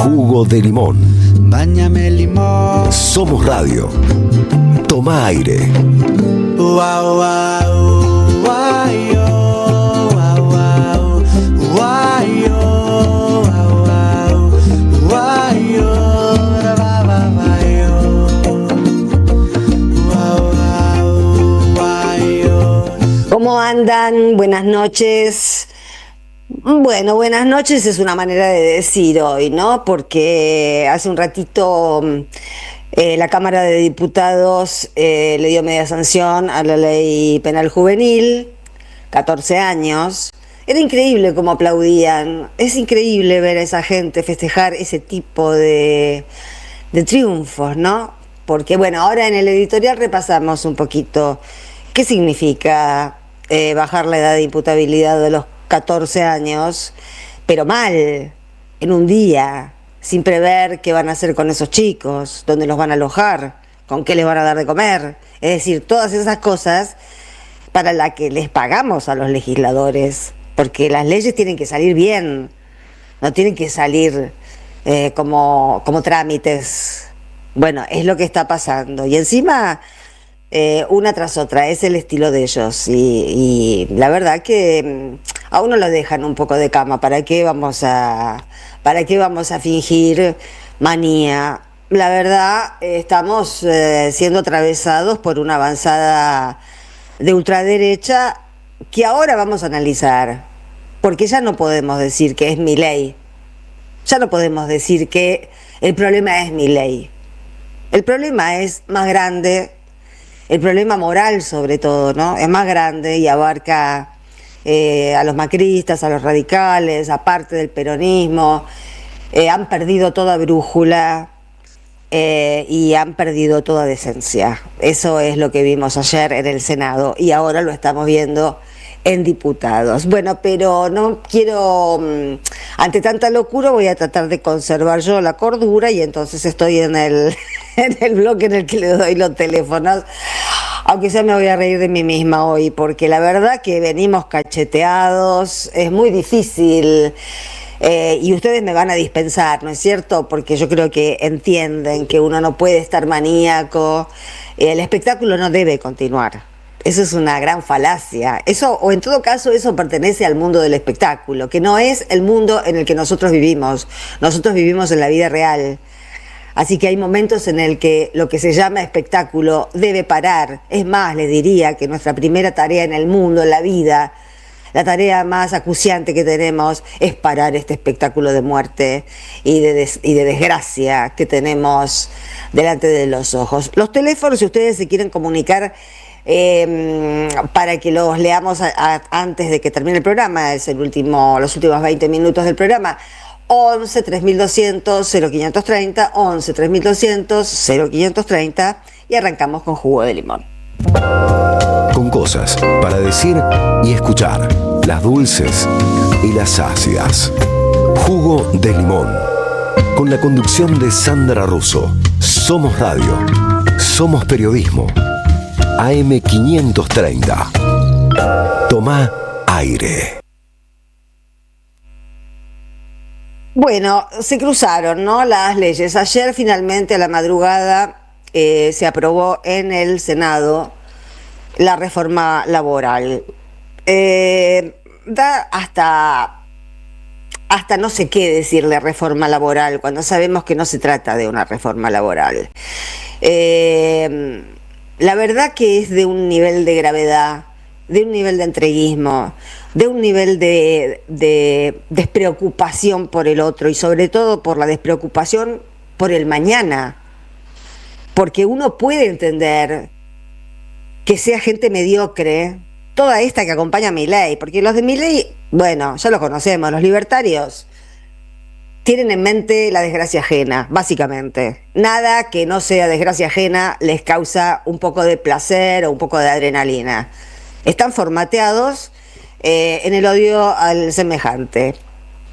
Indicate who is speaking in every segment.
Speaker 1: Jugo de limón.
Speaker 2: Báñame limón.
Speaker 1: Somos Radio. Toma aire.
Speaker 2: Wow, wow, wow, yo, wow, wow, wow, yo, wow, wow, wow, yo, wow, wow, wow, yo.
Speaker 3: ¿Cómo andan? Buenas noches. Bueno, buenas noches es una manera de decir hoy, ¿no? Porque hace un ratito la Cámara de Diputados le dio media sanción a la ley penal juvenil, 14 años. Era increíble cómo aplaudían. Es increíble ver a esa gente festejar ese tipo de triunfos, ¿no? Porque, bueno, ahora en el editorial repasamos un poquito qué significa bajar la edad de imputabilidad de los 14 años, pero mal, en un día, sin prever qué van a hacer con esos chicos, dónde los van a alojar, con qué les van a dar de comer. Es decir, todas esas cosas para las que les pagamos a los legisladores, porque las leyes tienen que salir bien, no tienen que salir como trámites. Bueno, es lo que está pasando. Y encima, una tras otra, es el estilo de ellos. Y la verdad que a uno lo dejan un poco de cama. ¿Para qué vamos a fingir manía? La verdad, estamos siendo atravesados por una avanzada de ultraderecha que ahora vamos a analizar. Porque ya no podemos decir que es Milei. Ya no podemos decir que el problema es Milei. El problema es más grande. El problema moral, sobre todo, ¿no? Es más grande y abarca a los macristas, a los radicales, a parte del peronismo. Han perdido toda brújula y han perdido toda decencia. Eso es lo que vimos ayer en el Senado y ahora lo estamos viendo en diputados. Bueno, pero no quiero, ante tanta locura voy a tratar de conservar yo la cordura y entonces estoy en el bloque en el que le doy los teléfonos, aunque sea me voy a reír de mí misma hoy, porque la verdad que venimos cacheteados, es muy difícil. Y ustedes me van a dispensar, ¿no es cierto? Porque yo creo que entienden que uno no puede estar maníaco, el espectáculo no debe continuar. Eso es una gran falacia. Eso, o en todo caso, eso pertenece al mundo del espectáculo, que no es el mundo en el que nosotros vivimos. Nosotros vivimos en la vida real. Así que hay momentos en el que lo que se llama espectáculo debe parar. Es más, les diría que nuestra primera tarea en el mundo, en la vida, la tarea más acuciante que tenemos es parar este espectáculo de muerte y de desgracia que tenemos delante de los ojos. Los teléfonos, si ustedes se quieren comunicar para que los leamos antes de que termine el programa, es los últimos 20 minutos del programa, 11 3200 0530, 11 3200 0530 y arrancamos con Jugo de Limón.
Speaker 1: Con cosas para decir y escuchar, las dulces y las ácidas. Jugo de Limón, con la conducción de Sandra Russo. Somos Radio, somos periodismo. AM530. Toma aire.
Speaker 3: Bueno, se cruzaron, ¿no?, las leyes. Ayer finalmente a la madrugada se aprobó en el Senado la reforma laboral. Da hasta no sé qué decirle reforma laboral cuando sabemos que no se trata de una reforma laboral. La verdad que es de un nivel de gravedad, de un nivel de entreguismo, de un nivel de despreocupación por el otro y sobre todo por la despreocupación por el mañana. Porque uno puede entender que sea gente mediocre, toda esta que acompaña a Milei, porque los de Milei, bueno, ya los conocemos, los libertarios tienen en mente la desgracia ajena, básicamente. Nada que no sea desgracia ajena les causa un poco de placer o un poco de adrenalina. Están formateados en el odio al semejante.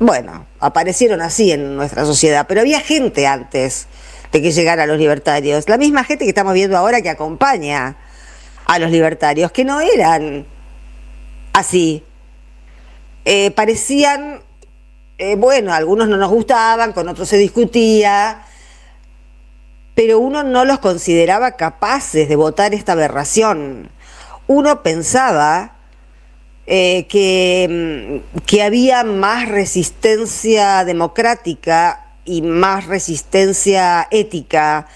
Speaker 3: Bueno, aparecieron así en nuestra sociedad, pero había gente antes de que llegaran los libertarios. La misma gente que estamos viendo ahora que acompaña a los libertarios, que no eran así. Parecían bueno, algunos no nos gustaban, con otros se discutía, pero uno no los consideraba capaces de votar esta aberración. Uno pensaba que había más resistencia democrática y más resistencia ética,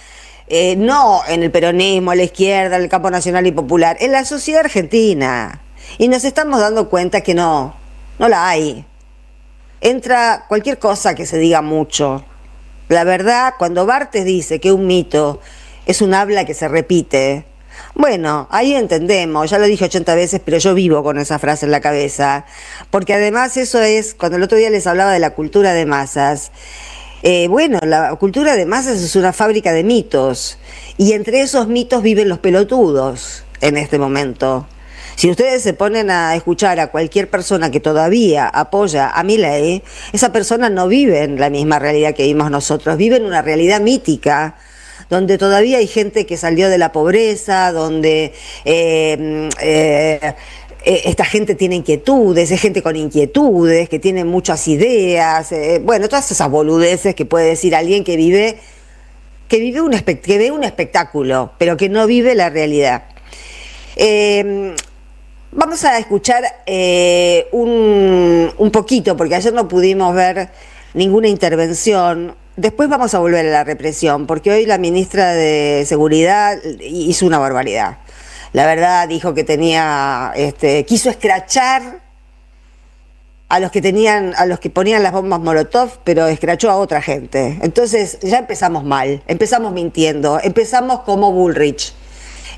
Speaker 3: no en el peronismo, a la izquierda, en el campo nacional y popular, en la sociedad argentina. Y nos estamos dando cuenta que no la hay. Entra cualquier cosa que se diga mucho. La verdad, cuando Barthes dice que un mito es un habla que se repite, bueno, ahí entendemos, ya lo dije 80 veces, pero yo vivo con esa frase en la cabeza, porque además eso es, cuando el otro día les hablaba de la cultura de masas, bueno, la cultura de masas es una fábrica de mitos, y entre esos mitos viven los pelotudos en este momento. Si ustedes se ponen a escuchar a cualquier persona que todavía apoya a Milei, esa persona no vive en la misma realidad que vimos nosotros, vive en una realidad mítica, donde todavía hay gente que salió de la pobreza, donde esta gente tiene inquietudes, es gente con inquietudes, que tiene muchas ideas, bueno, todas esas boludeces que puede decir alguien que ve un espectáculo, pero que no vive la realidad. Vamos a escuchar un poquito, porque ayer no pudimos ver ninguna intervención. Después vamos a volver a la represión, porque hoy la ministra de Seguridad hizo una barbaridad. La verdad, dijo que quiso escrachar a los que ponían las bombas Molotov, pero escrachó a otra gente. Entonces ya empezamos mal, empezamos mintiendo, empezamos como Bullrich.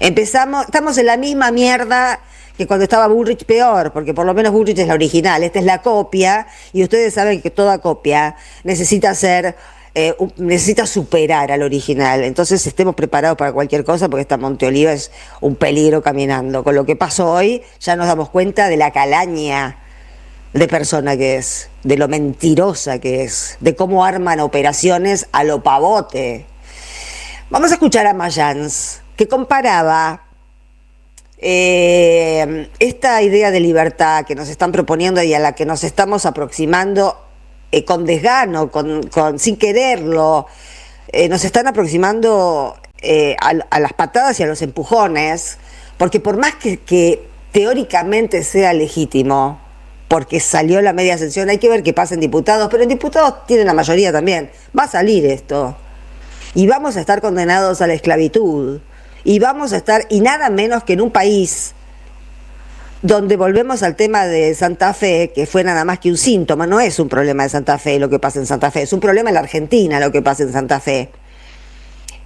Speaker 3: Estamos en la misma mierda que cuando estaba Bullrich, peor, porque por lo menos Bullrich es la original, esta es la copia, y ustedes saben que toda copia necesita superar al original. Entonces estemos preparados para cualquier cosa, porque esta Monteoliva es un peligro caminando. Con lo que pasó hoy ya nos damos cuenta de la calaña de persona que es, de lo mentirosa que es, de cómo arman operaciones a lo pavote. Vamos a escuchar a Mayans, que comparaba esta idea de libertad que nos están proponiendo y a la que nos estamos aproximando con desgano, sin quererlo, nos están aproximando a las patadas y a los empujones, porque por más que teóricamente sea legítimo, porque salió la media sanción, hay que ver qué pasa en diputados, pero en diputados tienen la mayoría también, va a salir esto, y vamos a estar condenados a la esclavitud, y vamos a estar, y nada menos que en un país donde volvemos al tema de Santa Fe, que fue nada más que un síntoma, no es un problema de Santa Fe lo que pasa en Santa Fe, es un problema en la Argentina lo que pasa en Santa Fe.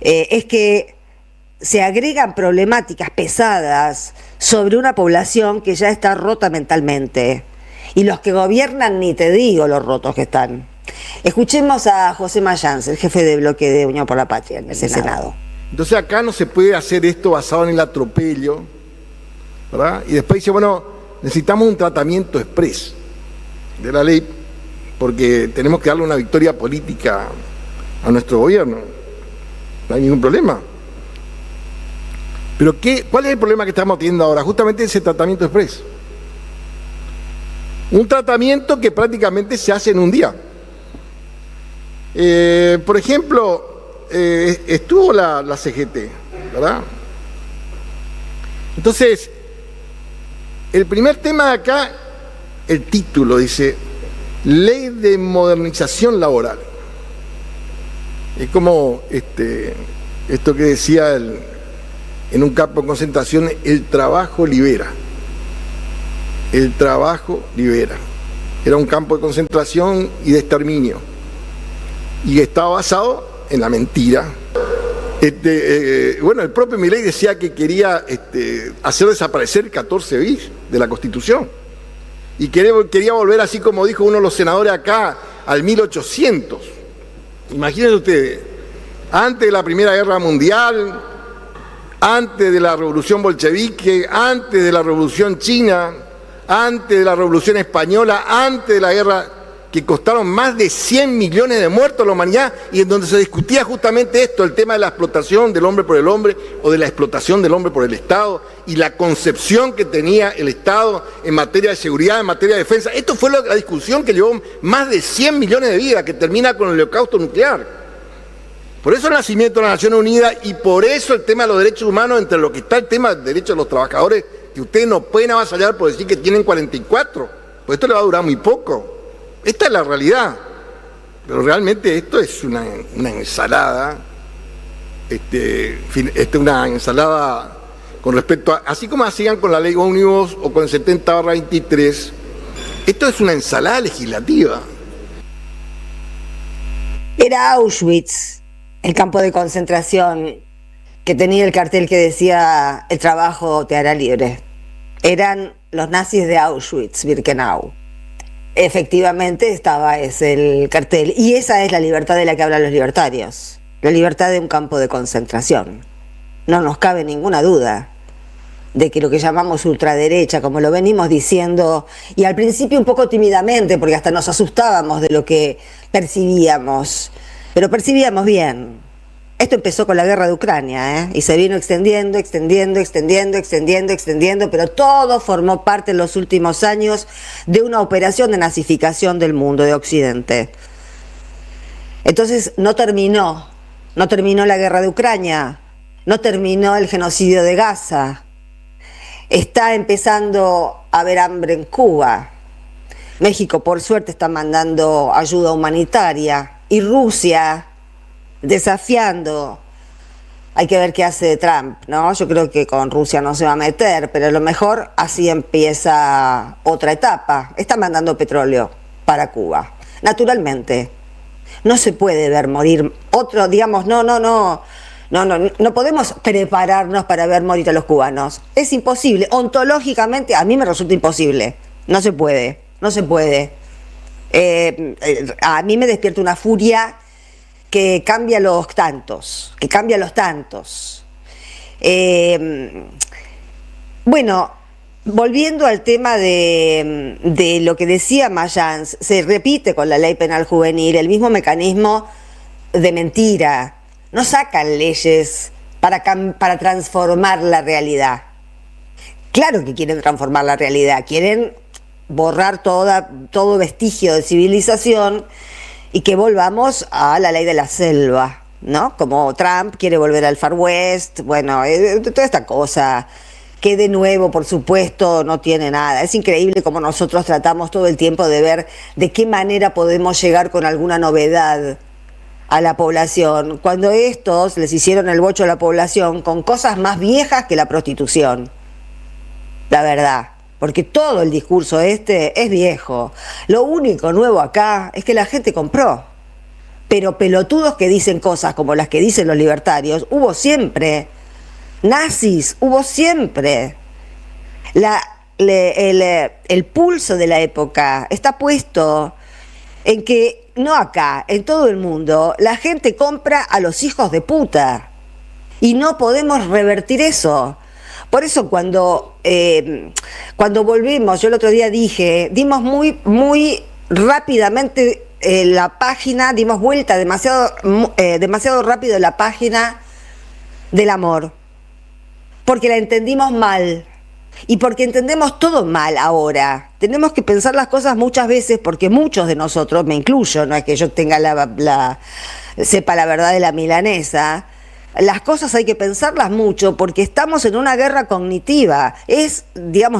Speaker 3: Es que se agregan problemáticas pesadas sobre una población que ya está rota mentalmente. Y los que gobiernan, ni te digo los rotos que están. Escuchemos a José Mayans, el jefe de bloque de Unión por la Patria en el Senado.
Speaker 4: Entonces acá no se puede hacer esto basado en el atropello, ¿verdad? Y después dice, bueno, necesitamos un tratamiento exprés de la ley porque tenemos que darle una victoria política a nuestro gobierno. No hay ningún problema. Pero ¿cuál es el problema que estamos teniendo ahora? Justamente ese tratamiento exprés. Un tratamiento que prácticamente se hace en un día. Por ejemplo, estuvo la CGT, ¿verdad? Entonces, el primer tema de acá, el título dice, Ley de Modernización Laboral. Es como esto que decía en un campo de concentración, el trabajo libera. El trabajo libera. Era un campo de concentración y de exterminio. Y estaba basado en la mentira. Bueno, el propio Milei decía que quería hacer desaparecer el 14 bis de la Constitución. Y quería volver, así como dijo uno de los senadores acá, al 1800. Imagínense ustedes, antes de la Primera Guerra Mundial, antes de la Revolución Bolchevique, antes de la Revolución China, antes de la Revolución Española, antes de la guerra que costaron más de 100 millones de muertos a la humanidad y en donde se discutía justamente esto, el tema de la explotación del hombre por el hombre o de la explotación del hombre por el Estado y la concepción que tenía el Estado en materia de seguridad, en materia de defensa. Esto fue la discusión que llevó más de 100 millones de vidas, que termina con el holocausto nuclear. Por eso el nacimiento de la Naciones Unidas y por eso el tema de los derechos humanos, entre lo que está el tema de derechos de los trabajadores, que ustedes no pueden avasallar por decir que tienen 44, pues esto le va a durar muy poco. Esta es la realidad, pero realmente esto es una ensalada, una ensalada con respecto a, así como hacían con la ley ómnibus o con el 70/23, esto es una ensalada legislativa.
Speaker 3: Era Auschwitz, el campo de concentración que tenía el cartel que decía el trabajo te hará libre. Eran los nazis de Auschwitz-Birkenau. Efectivamente estaba ese el cartel, y esa es la libertad de la que hablan los libertarios, la libertad de un campo de concentración. No nos cabe ninguna duda de que lo que llamamos ultraderecha, como lo venimos diciendo, y al principio un poco tímidamente, porque hasta nos asustábamos de lo que percibíamos, pero percibíamos bien. Esto empezó con la guerra de Ucrania, y se vino extendiendo, pero todo formó parte en los últimos años de una operación de nazificación del mundo, de Occidente. Entonces no terminó la guerra de Ucrania, no terminó el genocidio de Gaza, está empezando a haber hambre en Cuba. México, por suerte, está mandando ayuda humanitaria, y Rusia desafiando. Hay que ver qué hace Trump, ¿no? Yo creo que con Rusia no se va a meter, pero a lo mejor así empieza otra etapa. Está mandando petróleo para Cuba. Naturalmente, no se puede ver morir otro, digamos, no podemos prepararnos para ver morir a los cubanos. Es imposible. Ontológicamente, a mí me resulta imposible. No se puede. A mí me despierta una furia que cambia los tantos. Bueno, volviendo al tema de lo que decía Mayans, se repite con la ley penal juvenil el mismo mecanismo de mentira. No sacan leyes para transformar la realidad. Claro que quieren transformar la realidad, quieren borrar todo vestigio de civilización y que volvamos a la ley de la selva, ¿no? Como Trump quiere volver al Far West, bueno, toda esta cosa que de nuevo, por supuesto, no tiene nada. Es increíble cómo nosotros tratamos todo el tiempo de ver de qué manera podemos llegar con alguna novedad a la población, cuando estos les hicieron el bocho a la población con cosas más viejas que la prostitución. La verdad. Porque todo el discurso es viejo. Lo único nuevo acá es que la gente compró. Pero pelotudos que dicen cosas como las que dicen los libertarios, hubo siempre. Nazis, hubo siempre. El pulso de la época está puesto en que, no acá, en todo el mundo, la gente compra a los hijos de puta. Y no podemos revertir eso. Por eso cuando volvimos, yo el otro día dije, dimos muy rápidamente la página, dimos vuelta demasiado rápido la página del amor, porque la entendimos mal y porque entendemos todo mal ahora. Tenemos que pensar las cosas muchas veces porque muchos de nosotros, me incluyo, no es que yo tenga sepa la verdad de la milanesa. Las cosas hay que pensarlas mucho porque estamos en una guerra cognitiva.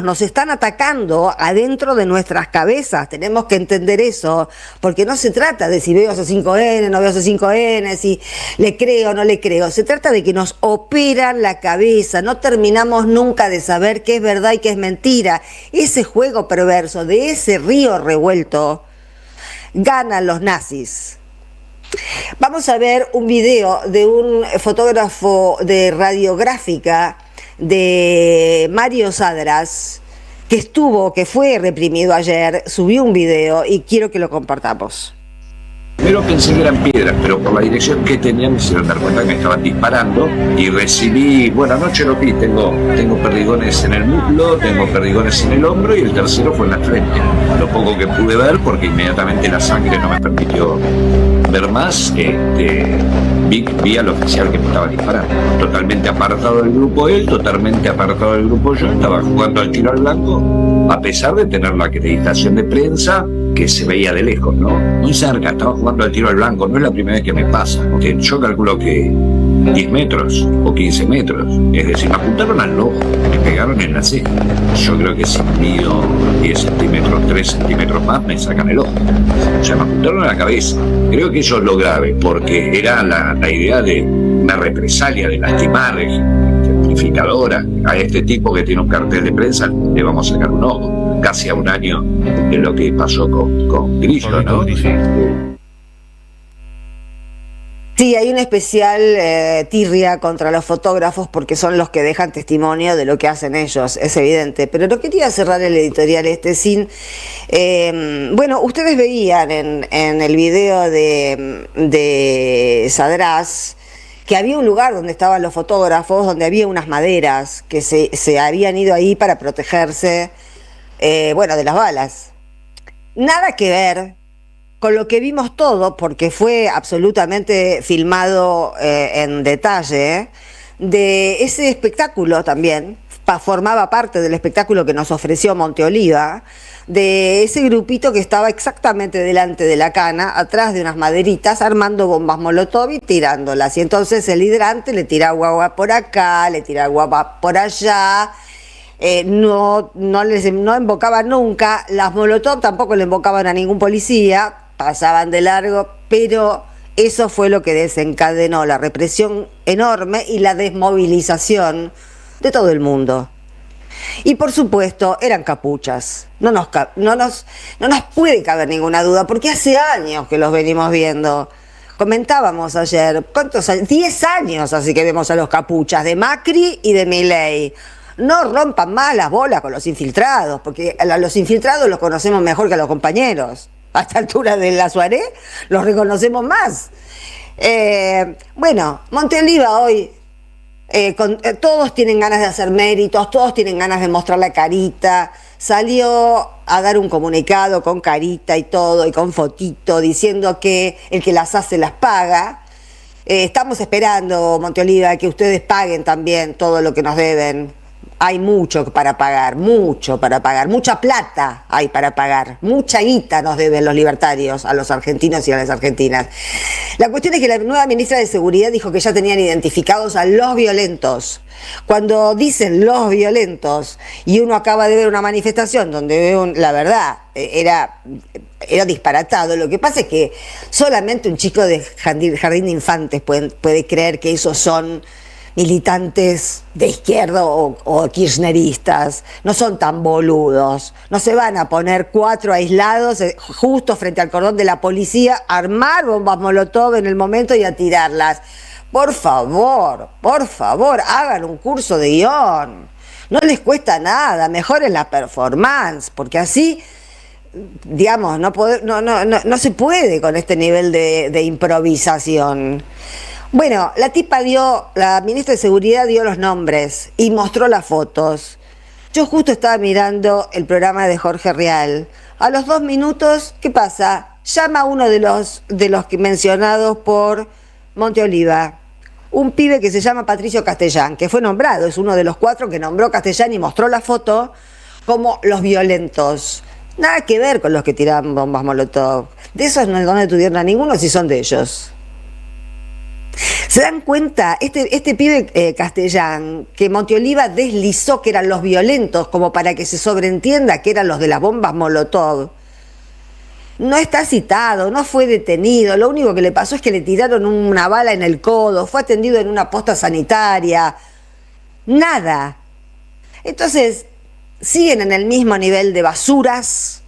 Speaker 3: Nos están atacando adentro de nuestras cabezas. Tenemos que entender eso, porque no se trata de si veo C5N, no veo C5N, si le creo o no le creo. Se trata de que nos operan la cabeza. No terminamos nunca de saber qué es verdad y qué es mentira. Ese juego perverso, de ese río revuelto, ganan los nazis. Vamos a ver un video de un fotógrafo de radiográfica de Mario Sadras que fue reprimido ayer, subió un video y quiero que lo compartamos.
Speaker 5: Primero pensé que eran piedras, pero por la dirección que tenían me hicieron dar cuenta que me estaban disparando y recibí, bueno, anoche lo vi, tengo perdigones en el muslo, tengo perdigones en el hombro y el tercero fue en la frente. Lo poco que pude ver, porque inmediatamente la sangre no me permitió ver más, vi al oficial que me estaba disparando. Totalmente apartado del grupo él, totalmente apartado del grupo yo, estaba jugando al tiro al blanco, a pesar de tener la acreditación de prensa que se veía de lejos, ¿no? Muy cerca, estaba jugando al tiro al blanco, no es la primera vez que me pasa, porque yo calculo que 10 metros o 15 metros, es decir, me apuntaron al ojo, me pegaron en la ceja. Yo creo que si mido 10 centímetros, 3 centímetros más, me sacan el ojo. O sea, me apuntaron a la cabeza. Creo que eso es lo grave, porque era la idea de una represalia, de lastimar, ejemplificadora. A este tipo que tiene un cartel de prensa le vamos a sacar un ojo. Casi a un año de lo que pasó con Grillo, ¿no?
Speaker 3: Sí, hay una especial tirria contra los fotógrafos porque son los que dejan testimonio de lo que hacen ellos, es evidente. Pero no quería cerrar el editorial sin... bueno, ustedes veían en el video de Sadraz que había un lugar donde estaban los fotógrafos, donde había unas maderas que se habían ido ahí para protegerse, bueno, de las balas. Nada que ver con lo que vimos todo, porque fue absolutamente filmado en detalle, de ese espectáculo también, formaba parte del espectáculo que nos ofreció Monteoliva, de ese grupito que estaba exactamente delante de la cana, atrás de unas maderitas, armando bombas molotov y tirándolas. Y entonces el hidrante le tiraba agua por acá, le tiraba agua por allá, no embocaba nunca, las molotov tampoco le embocaban a ningún policía, pasaban de largo, pero eso fue lo que desencadenó la represión enorme y la desmovilización de todo el mundo. Y por supuesto eran capuchas, no nos puede caber ninguna duda, porque hace años que los venimos viendo. Comentábamos ayer, ¿cuántos años? 10 años así que vemos a los capuchas de Macri y de Milei. No rompan más las bolas con los infiltrados, porque a los infiltrados los conocemos mejor que a los compañeros. A esta altura de la Suárez los reconocemos más. Bueno, Monteoliva hoy, todos tienen ganas de hacer méritos, todos tienen ganas de mostrar la carita. Salió a dar un comunicado con carita y todo, y con fotito, diciendo que el que las hace las paga. Estamos esperando, Monteoliva, que ustedes paguen también todo lo que nos deben. Hay mucho para pagar, mucha plata hay para pagar, mucha guita nos deben los libertarios a los argentinos y a las argentinas. La cuestión es que la nueva ministra de Seguridad dijo que ya tenían identificados a los violentos. Cuando dicen los violentos y uno acaba de ver una manifestación donde ve la verdad, era disparatado. Lo que pasa es que solamente un chico de jardín de infantes puede creer que esos son militantes de izquierda o kirchneristas, no son tan boludos, no se van a poner 4 aislados justo frente al cordón de la policía, armar bombas molotov en el momento y a tirarlas. Por favor, hagan un curso de guión, no les cuesta nada, mejoren la performance, porque así, digamos, no se puede con este nivel de improvisación. Bueno, la ministra de Seguridad dio los nombres y mostró las fotos. Yo justo estaba mirando el programa de Jorge Rial. A los 2 minutos, ¿qué pasa? Llama a uno de los que mencionados por Monteoliva, un pibe que se llama Patricio Castellán, que fue nombrado, es uno de los 4 que nombró Castellán y mostró la foto como los violentos. Nada que ver con los que tiran bombas molotov. De esos no detuvieron a ninguno si son de ellos. ¿Se dan cuenta? Este pibe Castellán, que Monteoliva deslizó que eran los violentos como para que se sobreentienda que eran los de las bombas molotov, no está citado, no fue detenido, lo único que le pasó es que le tiraron una bala en el codo, fue atendido en una posta sanitaria, nada. Entonces, siguen en el mismo nivel de basuras,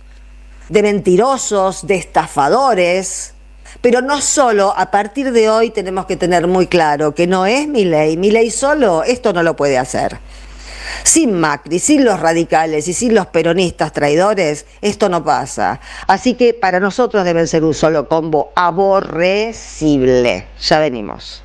Speaker 3: de mentirosos, de estafadores. Pero no solo, a partir de hoy tenemos que tener muy claro que no es Milei solo, esto no lo puede hacer. Sin Macri, sin los radicales y sin los peronistas traidores, esto no pasa. Así que para nosotros deben ser un solo combo aborrecible. Ya venimos.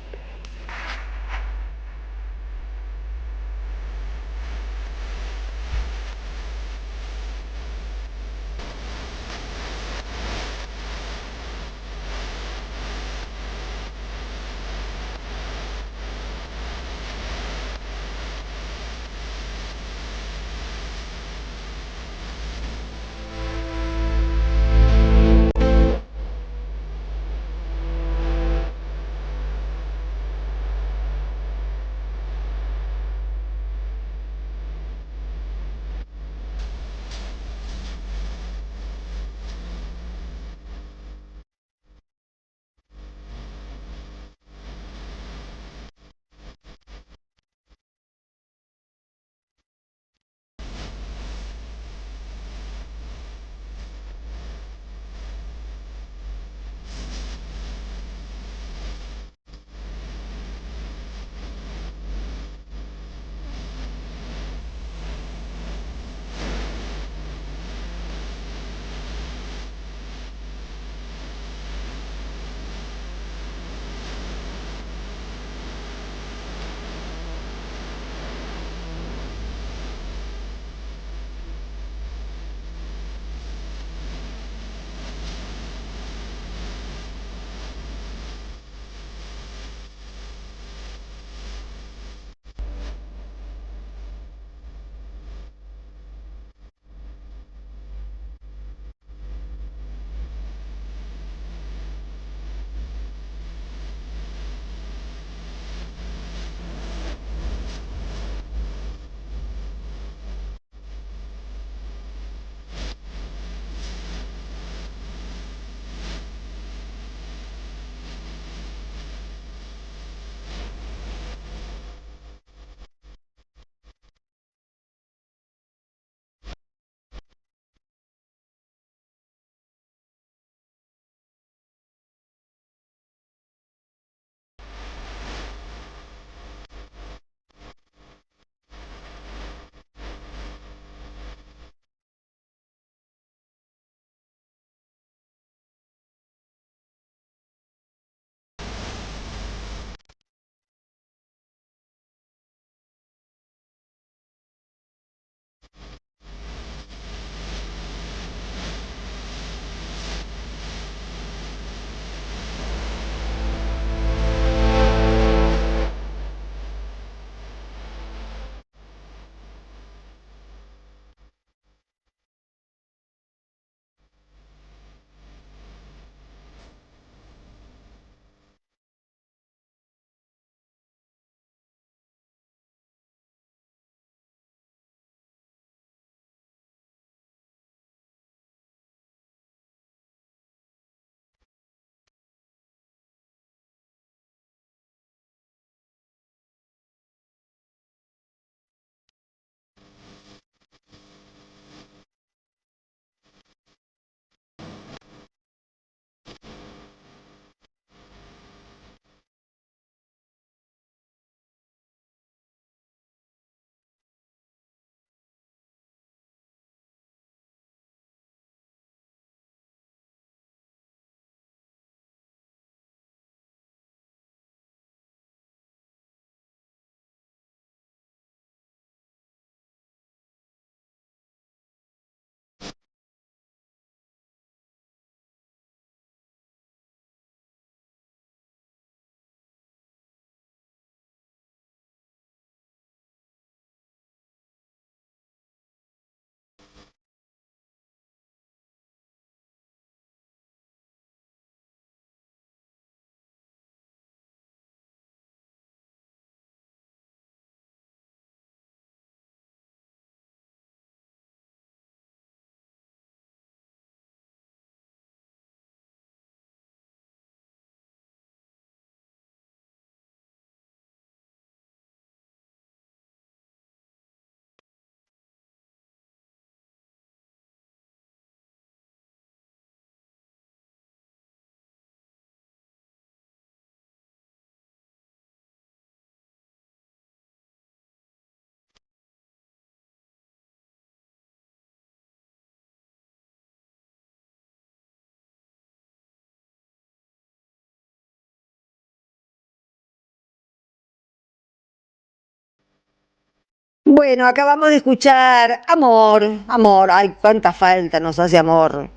Speaker 3: Bueno, acabamos de escuchar Amor, Amor, ay, cuánta falta nos hace Amor.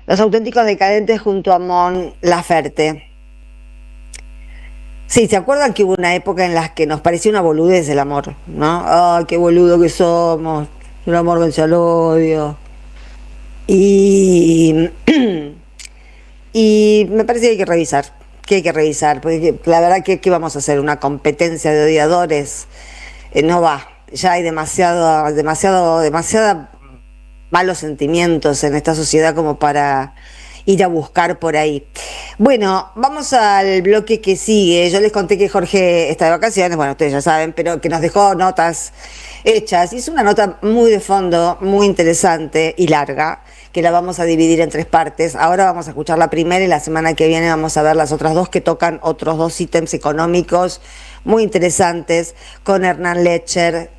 Speaker 3: Los Auténticos Decadentes junto a Mon Laferte. Sí, ¿se acuerdan que hubo una época en la que nos parecía una boludez el amor, ¿no? Ay, qué boludo que somos, el amor vence al odio. Y, y me parece que hay que revisar, porque la verdad que ¿qué vamos a hacer? ¿Una competencia de odiadores? No va, ya hay demasiada malos sentimientos en esta sociedad como para ir a buscar por ahí. Bueno, vamos al bloque que sigue. Yo les conté que Jorge está de vacaciones, bueno, ustedes ya saben, pero que nos dejó notas hechas. Hizo una nota muy de fondo, muy interesante y larga, que la vamos a dividir en 3 partes. Ahora vamos a escuchar la primera y la semana que viene vamos a ver las otras 2 que tocan otros 2 ítems económicos muy interesantes con Hernán Lecher.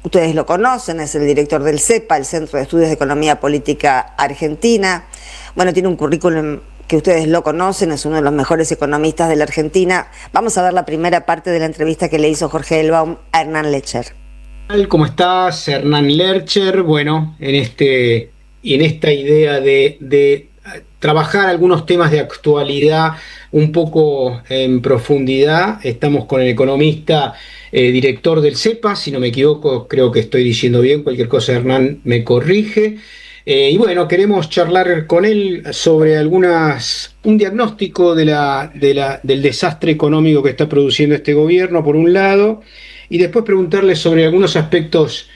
Speaker 3: Ustedes lo conocen, es el director del CEPA, el Centro de Estudios de Economía Política Argentina. Bueno, tiene un currículum que ustedes lo conocen, es uno de los mejores economistas de la Argentina. Vamos a ver la primera parte de la entrevista que le hizo Jorge Elbaum a Hernán Lecher.
Speaker 6: ¿Cómo estás? Hernán Lecher. Bueno, en esta idea de trabajar algunos temas de actualidad un poco en profundidad, estamos con el economista director del CEPA, si no me equivoco, creo que estoy diciendo bien, cualquier cosa Hernán me corrige. Y bueno, queremos charlar con él sobre un diagnóstico del desastre económico que está produciendo este gobierno, por un lado, y después preguntarle sobre algunos aspectos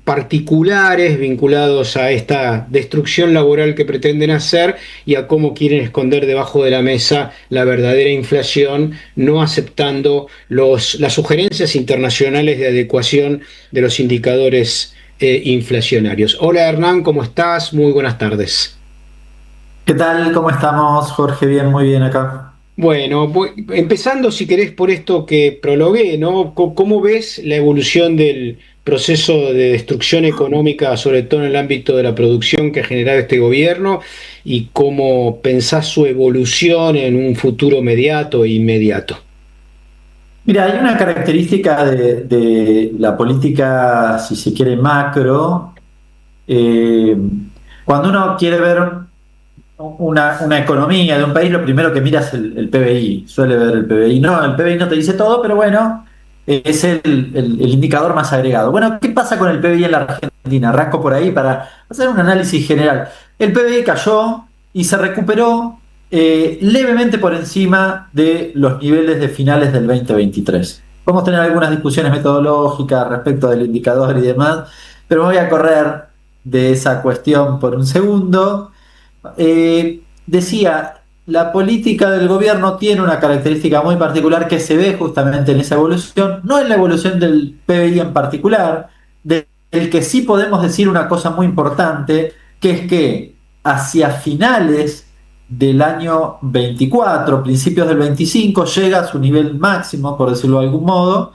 Speaker 6: particulares vinculados a esta destrucción laboral que pretenden hacer y a cómo quieren esconder debajo de la mesa la verdadera inflación, no aceptando las sugerencias internacionales de adecuación de los indicadores inflacionarios. Hola Hernán, ¿cómo estás? Muy buenas tardes.
Speaker 7: ¿Qué tal? ¿Cómo estamos, Jorge? Bien, muy bien acá.
Speaker 6: Bueno, empezando si querés por esto que prologué, ¿no? ¿Cómo ves la evolución del proceso de destrucción económica, sobre todo en el ámbito de la producción que ha generado este gobierno, y cómo pensás su evolución en un futuro mediato e inmediato?
Speaker 7: Mira, hay una característica de la política, si se quiere, macro. Cuando uno quiere ver una economía de un país, lo primero que mira es el PBI. Suele ver el PBI. No, el PBI no te dice todo, pero bueno, es el indicador más agregado. Bueno, ¿qué pasa con el PBI en la Argentina? Arranco por ahí para hacer un análisis general. El PBI cayó y se recuperó levemente por encima de los niveles de finales del 2023. Podemos tener algunas discusiones metodológicas respecto del indicador y demás, pero me voy a correr de esa cuestión por un segundo. Decía, la política del gobierno tiene una característica muy particular que se ve justamente en esa evolución, no en la evolución del PBI en particular, del que sí podemos decir una cosa muy importante, que es que hacia finales del año 24, principios del 25, llega a su nivel máximo, por decirlo de algún modo,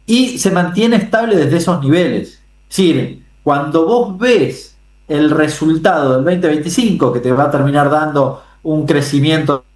Speaker 7: y se mantiene estable desde esos niveles. Es decir, cuando vos ves el resultado del 2025, que te va a terminar dando un crecimiento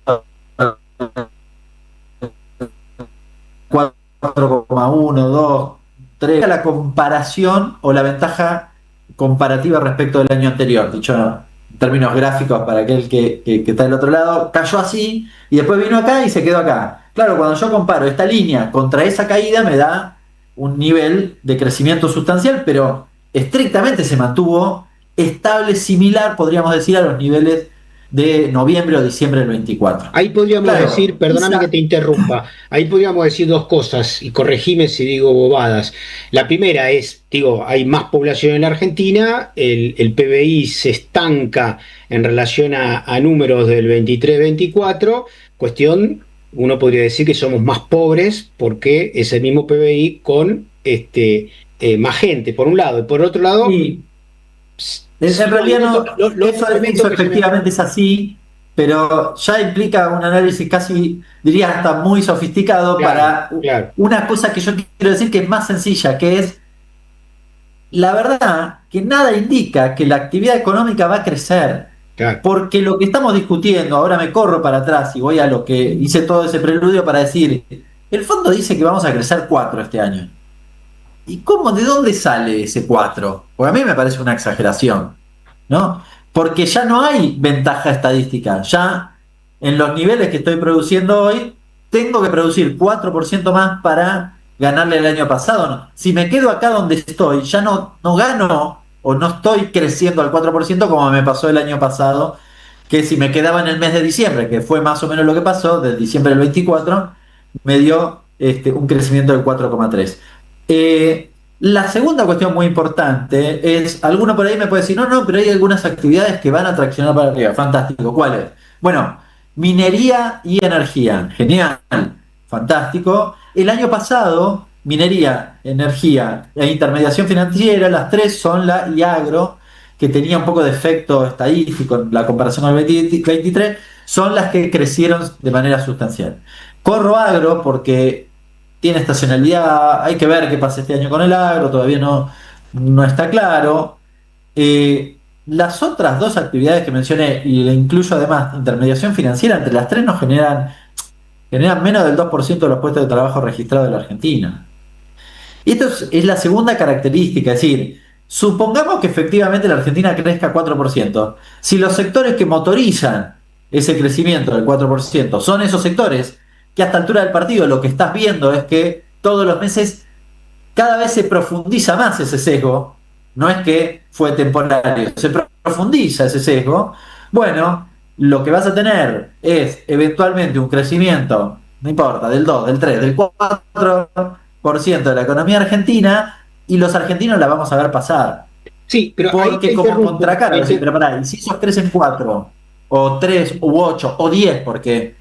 Speaker 7: 4,1, 2, 3, la comparación o la ventaja comparativa respecto del año anterior, dicho en términos gráficos para aquel que está del otro lado, cayó así y después vino acá y se quedó acá. Claro, cuando yo comparo esta línea contra esa caída me da un nivel de crecimiento sustancial, pero estrictamente se mantuvo estable, similar, podríamos decir, a los niveles de noviembre o diciembre del 24.
Speaker 6: Ahí podríamos decir, perdóname que te interrumpa, ahí podríamos decir 2 cosas, y corregime si digo bobadas. La primera es, hay más población en la Argentina, el PBI se estanca en relación a números del 23-24, cuestión, uno podría decir que somos más pobres porque es el mismo PBI con más gente, por un lado, y por otro lado...
Speaker 7: En realidad eso efectivamente es así, pero ya implica un análisis casi, diría, hasta muy sofisticado para una cosa que yo quiero decir que es más sencilla, que es la verdad que nada indica que la actividad económica va a crecer, porque lo que estamos discutiendo, ahora me corro para atrás y voy a lo que hice todo ese preludio para decir, el fondo dice que vamos a crecer 4 este año. ¿y cómo, de dónde sale ese 4? Porque a mí me parece una exageración, ¿no? Porque ya no hay ventaja estadística. Ya en los niveles que estoy produciendo hoy, tengo que producir 4% más para ganarle el año pasado. ¿No? Si me quedo acá donde estoy, ya no gano o no estoy creciendo al 4% como me pasó el año pasado, que si me quedaba en el mes de diciembre, que fue más o menos lo que pasó, del diciembre del 24, me dio un crecimiento del 4,3. La segunda cuestión muy importante es, alguno por ahí me puede decir, no, pero hay algunas actividades que van a traccionar para arriba. Fantástico, ¿cuáles? Bueno, minería y energía. Genial, fantástico. El año pasado, minería, energía e intermediación financiera, las tres son y agro, que tenía un poco de efecto estadístico en la comparación con el 2023, son las que crecieron de manera sustancial. Corro agro porque tiene estacionalidad, hay que ver qué pasa este año con el agro, todavía no está claro. Las otras dos actividades que mencioné, y le incluyo además intermediación financiera, entre las tres nos generan menos del 2% de los puestos de trabajo registrados en la Argentina. Y esto es la segunda característica, es decir, supongamos que efectivamente la Argentina crezca 4%. Si los sectores que motorizan ese crecimiento del 4% son esos sectores, que a esta altura del partido lo que estás viendo es que todos los meses cada vez se profundiza más ese sesgo, no es que fue temporario, se profundiza ese sesgo, bueno, lo que vas a tener es eventualmente un crecimiento, no importa, del 2, del 3, del 4% de la economía argentina, y los argentinos la vamos a ver pasar.
Speaker 6: Sí, pero
Speaker 7: porque como contracara, pero pará, y si esos crecen 4, o 3, u 8, o 10, porque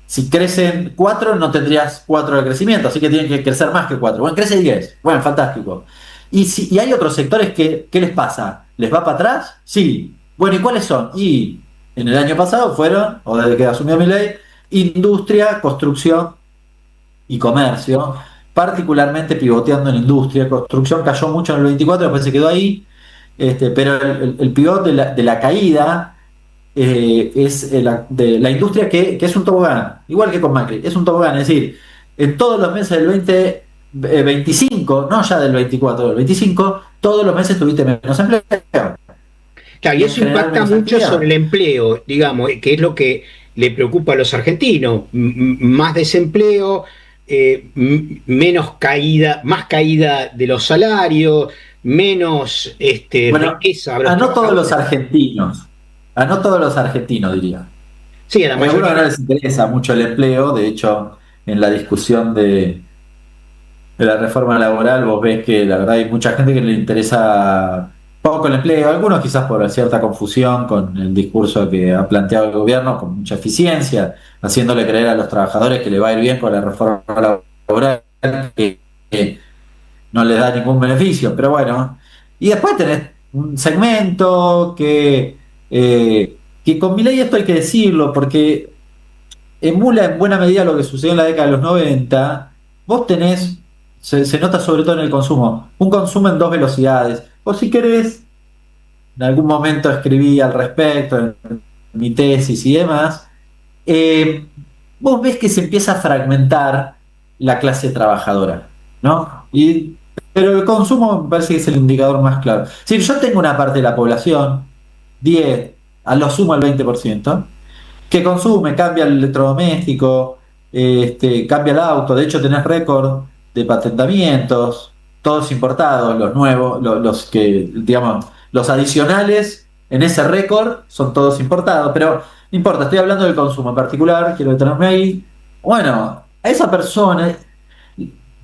Speaker 7: si crecen 4 no tendrías 4 de crecimiento, así que tienen que crecer más que 4. Bueno, crece 10, bueno, fantástico. Y hay otros sectores que, ¿qué les pasa? ¿Les va para atrás? Sí. Bueno, ¿y cuáles son? Y en el año pasado fueron, o desde que asumió Milei, industria, construcción y comercio, particularmente pivoteando en industria. Construcción cayó mucho en el 24, después se quedó ahí, pero el pivot de la caída es de la industria que es un tobogán, igual que con Macri, es un tobogán, es decir, en todos los meses del 2025, no ya del 24, del 25, todos los meses tuviste menos empleo.
Speaker 6: Claro, y eso impacta mucho sobre el empleo, digamos, que es lo que le preocupa a los argentinos. Más desempleo, menos caída, más caída de los salarios, menos riqueza.
Speaker 7: A no todos los argentinos, diría.
Speaker 6: Sí, a la mayoría.
Speaker 7: A algunos no les interesa mucho el empleo, de hecho, en la discusión de la reforma laboral, vos ves que la verdad hay mucha gente que le interesa poco el empleo, algunos quizás por cierta confusión con el discurso que ha planteado el gobierno, con mucha eficiencia, haciéndole creer a los trabajadores que le va a ir bien con la reforma laboral, que no les da ningún beneficio, pero bueno. Y después tenés un segmento que con Milei esto hay que decirlo, porque emula en buena medida lo que sucedió en la década de los 90. Vos tenés, se nota sobre todo en el consumo, un consumo en dos velocidades. O si querés, en algún momento escribí al respecto en mi tesis y demás, vos ves que se empieza a fragmentar la clase trabajadora, ¿no? Pero el consumo me parece que es el indicador más claro. Si yo tengo una parte de la población, 10, a lo sumo el 20%, que consume, cambia el electrodoméstico, cambia el auto, de hecho tenés récord de patentamientos, todos importados, los nuevos, los que, digamos, los adicionales en ese récord son todos importados, pero no importa, estoy hablando del consumo en particular, quiero detenerme ahí. Bueno, a esa persona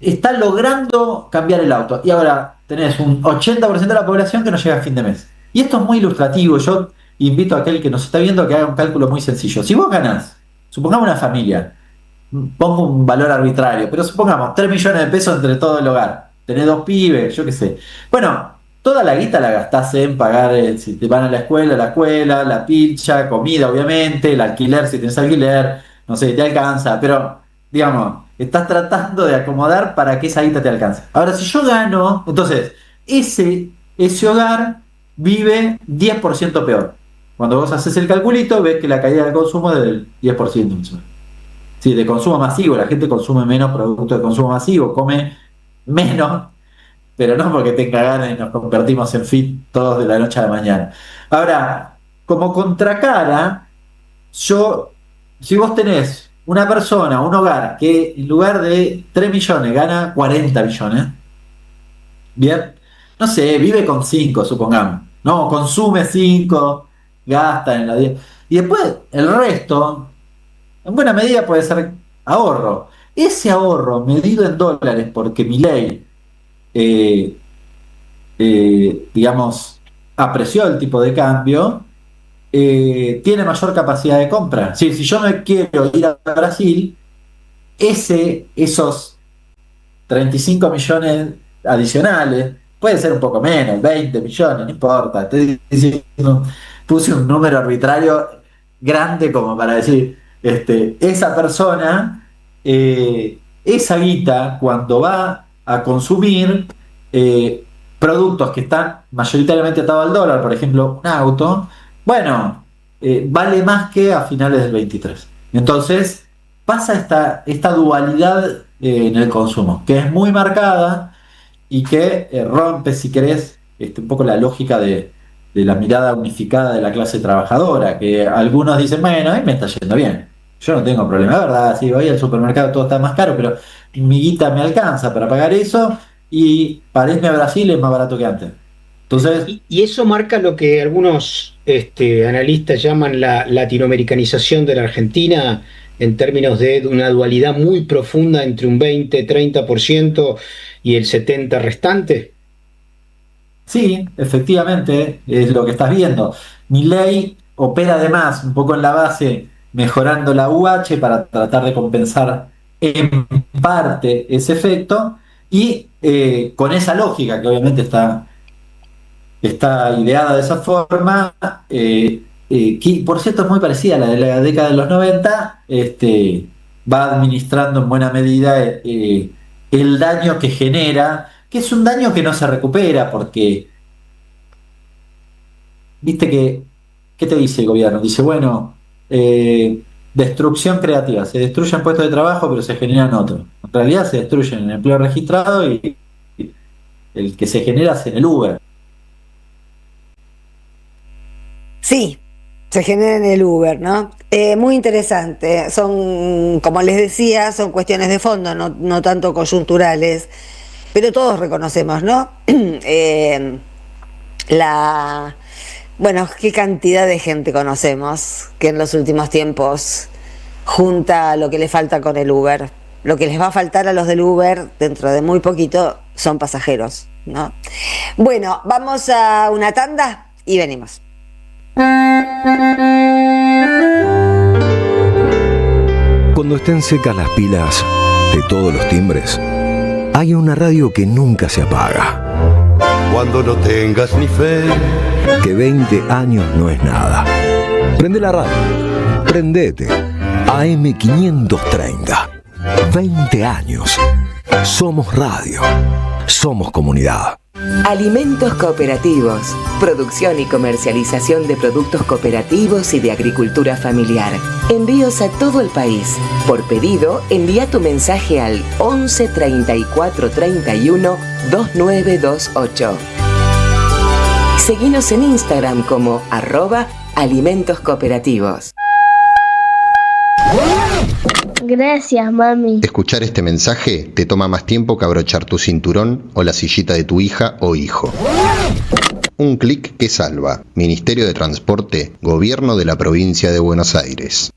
Speaker 7: está logrando cambiar el auto y ahora tenés un 80% de la población que no llega a fin de mes. Y esto es muy ilustrativo, yo invito a aquel que nos está viendo a que haga un cálculo muy sencillo. Si vos ganás, supongamos una familia, pongo un valor arbitrario, pero supongamos 3 millones de pesos entre todo el hogar, tenés 2 pibes, yo qué sé. Bueno, toda la guita la gastás en pagar, si te van a la escuela, la pilcha, comida obviamente, el alquiler si tenés alquiler, no sé, te alcanza, pero digamos, estás tratando de acomodar para que esa guita te alcance. Ahora, si yo gano, entonces, ese hogar vive 10% peor. Cuando vos haces el calculito, ves que la caída del consumo es del 10%. Sí, de consumo masivo, la gente consume menos productos de consumo masivo, come menos, pero no porque tenga ganas y nos convertimos en fit todos de la noche a la mañana. Ahora, como contracara, si vos tenés una persona, un hogar, que en lugar de 3 millones gana 40 millones, bien, no sé, vive con 5, supongamos, no, consume 5, gasta en la 10, y después el resto, en buena medida puede ser ahorro. Ese ahorro medido en dólares, porque Milei, digamos, apreció el tipo de cambio, tiene mayor capacidad de compra. Si yo me quiero ir a Brasil, esos 35 millones adicionales, puede ser un poco menos, 20 millones, no importa. Estoy diciendo, puse un número arbitrario grande como para decir, esa persona, esa guita, cuando va a consumir productos que están mayoritariamente atados al dólar, por ejemplo, un auto, bueno, vale más que a finales del 23. Entonces, pasa esta dualidad en el consumo, que es muy marcada y que rompe, si querés, un poco la lógica de la mirada unificada de la clase trabajadora, que algunos dicen, bueno, a mí me está yendo bien, yo no tengo problema, ¿verdad? Si voy al supermercado todo está más caro, pero mi guita me alcanza para pagar eso y para irme a Brasil es más barato que antes. Entonces,
Speaker 6: Y eso marca lo que algunos analistas llaman la latinoamericanización de la Argentina, en términos de una dualidad muy profunda entre un 20-30% y el 70% restante.
Speaker 7: sí, efectivamente, es lo que estás viendo. Milei opera además un poco en la base, mejorando la UH para tratar de compensar en parte ese efecto, y con esa lógica que obviamente está ideada de esa forma, que por cierto es muy parecida a la de la década de los 90, va administrando en buena medida el daño que genera, que es un daño que no se recupera, porque, viste que, ¿qué te dice el gobierno? Dice, bueno, destrucción creativa, se destruyen puestos de trabajo pero se generan otros. En realidad se destruyen el empleo registrado y el que se genera es en el Uber.
Speaker 3: Sí, se genera en el Uber, ¿no? Muy interesante. Son, como les decía, son cuestiones de fondo, no tanto coyunturales, pero todos reconocemos, ¿no? Bueno, qué cantidad de gente conocemos que en los últimos tiempos junta lo que le falta con el Uber. Lo que les va a faltar a los del Uber dentro de muy poquito son pasajeros, ¿no? Bueno, vamos a una tanda y venimos.
Speaker 1: Cuando estén secas las pilas de todos los timbres, hay una radio que nunca se apaga.
Speaker 8: Cuando no tengas ni fe,
Speaker 1: Que 20 años no es nada. Prende la radio. Prendete. AM530. 20 años. Somos radio. Somos comunidad.
Speaker 9: Alimentos cooperativos. Producción y comercialización de productos cooperativos y de agricultura familiar. Envíos a todo el país. Por pedido, envía tu mensaje al 11 34 31 2928. Seguinos en Instagram como @alimentos cooperativos.
Speaker 10: Gracias, mami.
Speaker 11: Escuchar este mensaje te toma más tiempo que abrochar tu cinturón o la sillita de tu hija o hijo. Un clic que salva. Ministerio de Transporte, Gobierno de la Provincia de Buenos Aires.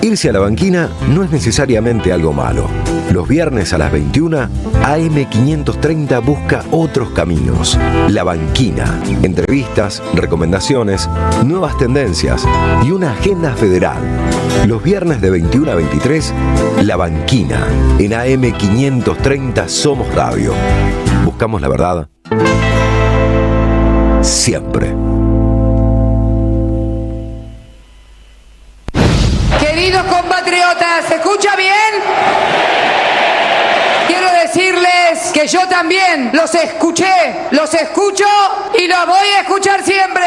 Speaker 1: Irse a la banquina no es necesariamente algo malo. Los viernes a las 21, AM530 busca otros caminos. La Banquina. Entrevistas, recomendaciones, nuevas tendencias y una agenda federal. Los viernes de 21 a 23, La Banquina. En AM530 Somos Radio. Buscamos la verdad. Siempre.
Speaker 12: Queridos compatriotas, ¿se escucha bien? Quiero decirles que yo también los escuché, los escucho y los voy a escuchar siempre.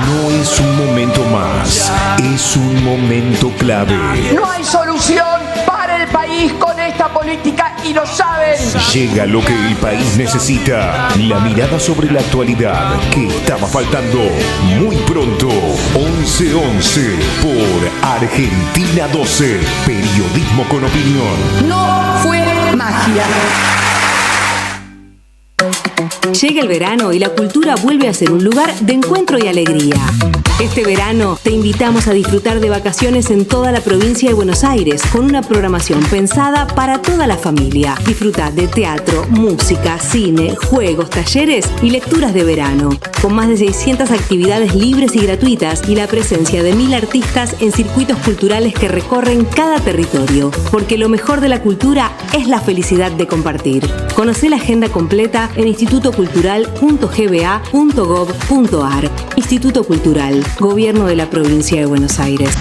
Speaker 13: No es un momento más, es un momento clave.
Speaker 12: No hay solución para el país con este política y lo saben.
Speaker 13: Llega lo que el país necesita. La mirada sobre la actualidad que estaba faltando. Muy pronto, 11:11 por Argentina 12. Periodismo con opinión.
Speaker 12: No fue magia.
Speaker 14: Llega el verano y la cultura vuelve a ser un lugar de encuentro y alegría. Este verano te invitamos a disfrutar de vacaciones en toda la provincia de Buenos Aires con una programación pensada para toda la familia. Disfruta de teatro, música, cine, juegos, talleres y lecturas de verano, con más de 600 actividades libres y gratuitas y la presencia de 1000 artistas en circuitos culturales que recorren cada territorio, porque lo mejor de la cultura es la felicidad de compartir. Conoce la agenda completa en institutocultural.gba.gov.ar. Instituto Cultural, Gobierno de la Provincia de Buenos Aires.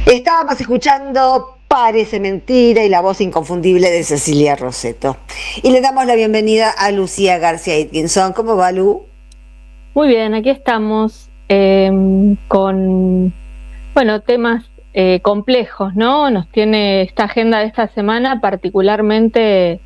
Speaker 3: Estábamos escuchando Parece mentira y la voz inconfundible de Cecilia Rosetto. Y le damos la bienvenida a Lucía García Atkinson. ¿Cómo va, Lu?
Speaker 15: Muy bien, aquí estamos con, temas complejos, ¿no? Nos tiene esta agenda de esta semana particularmente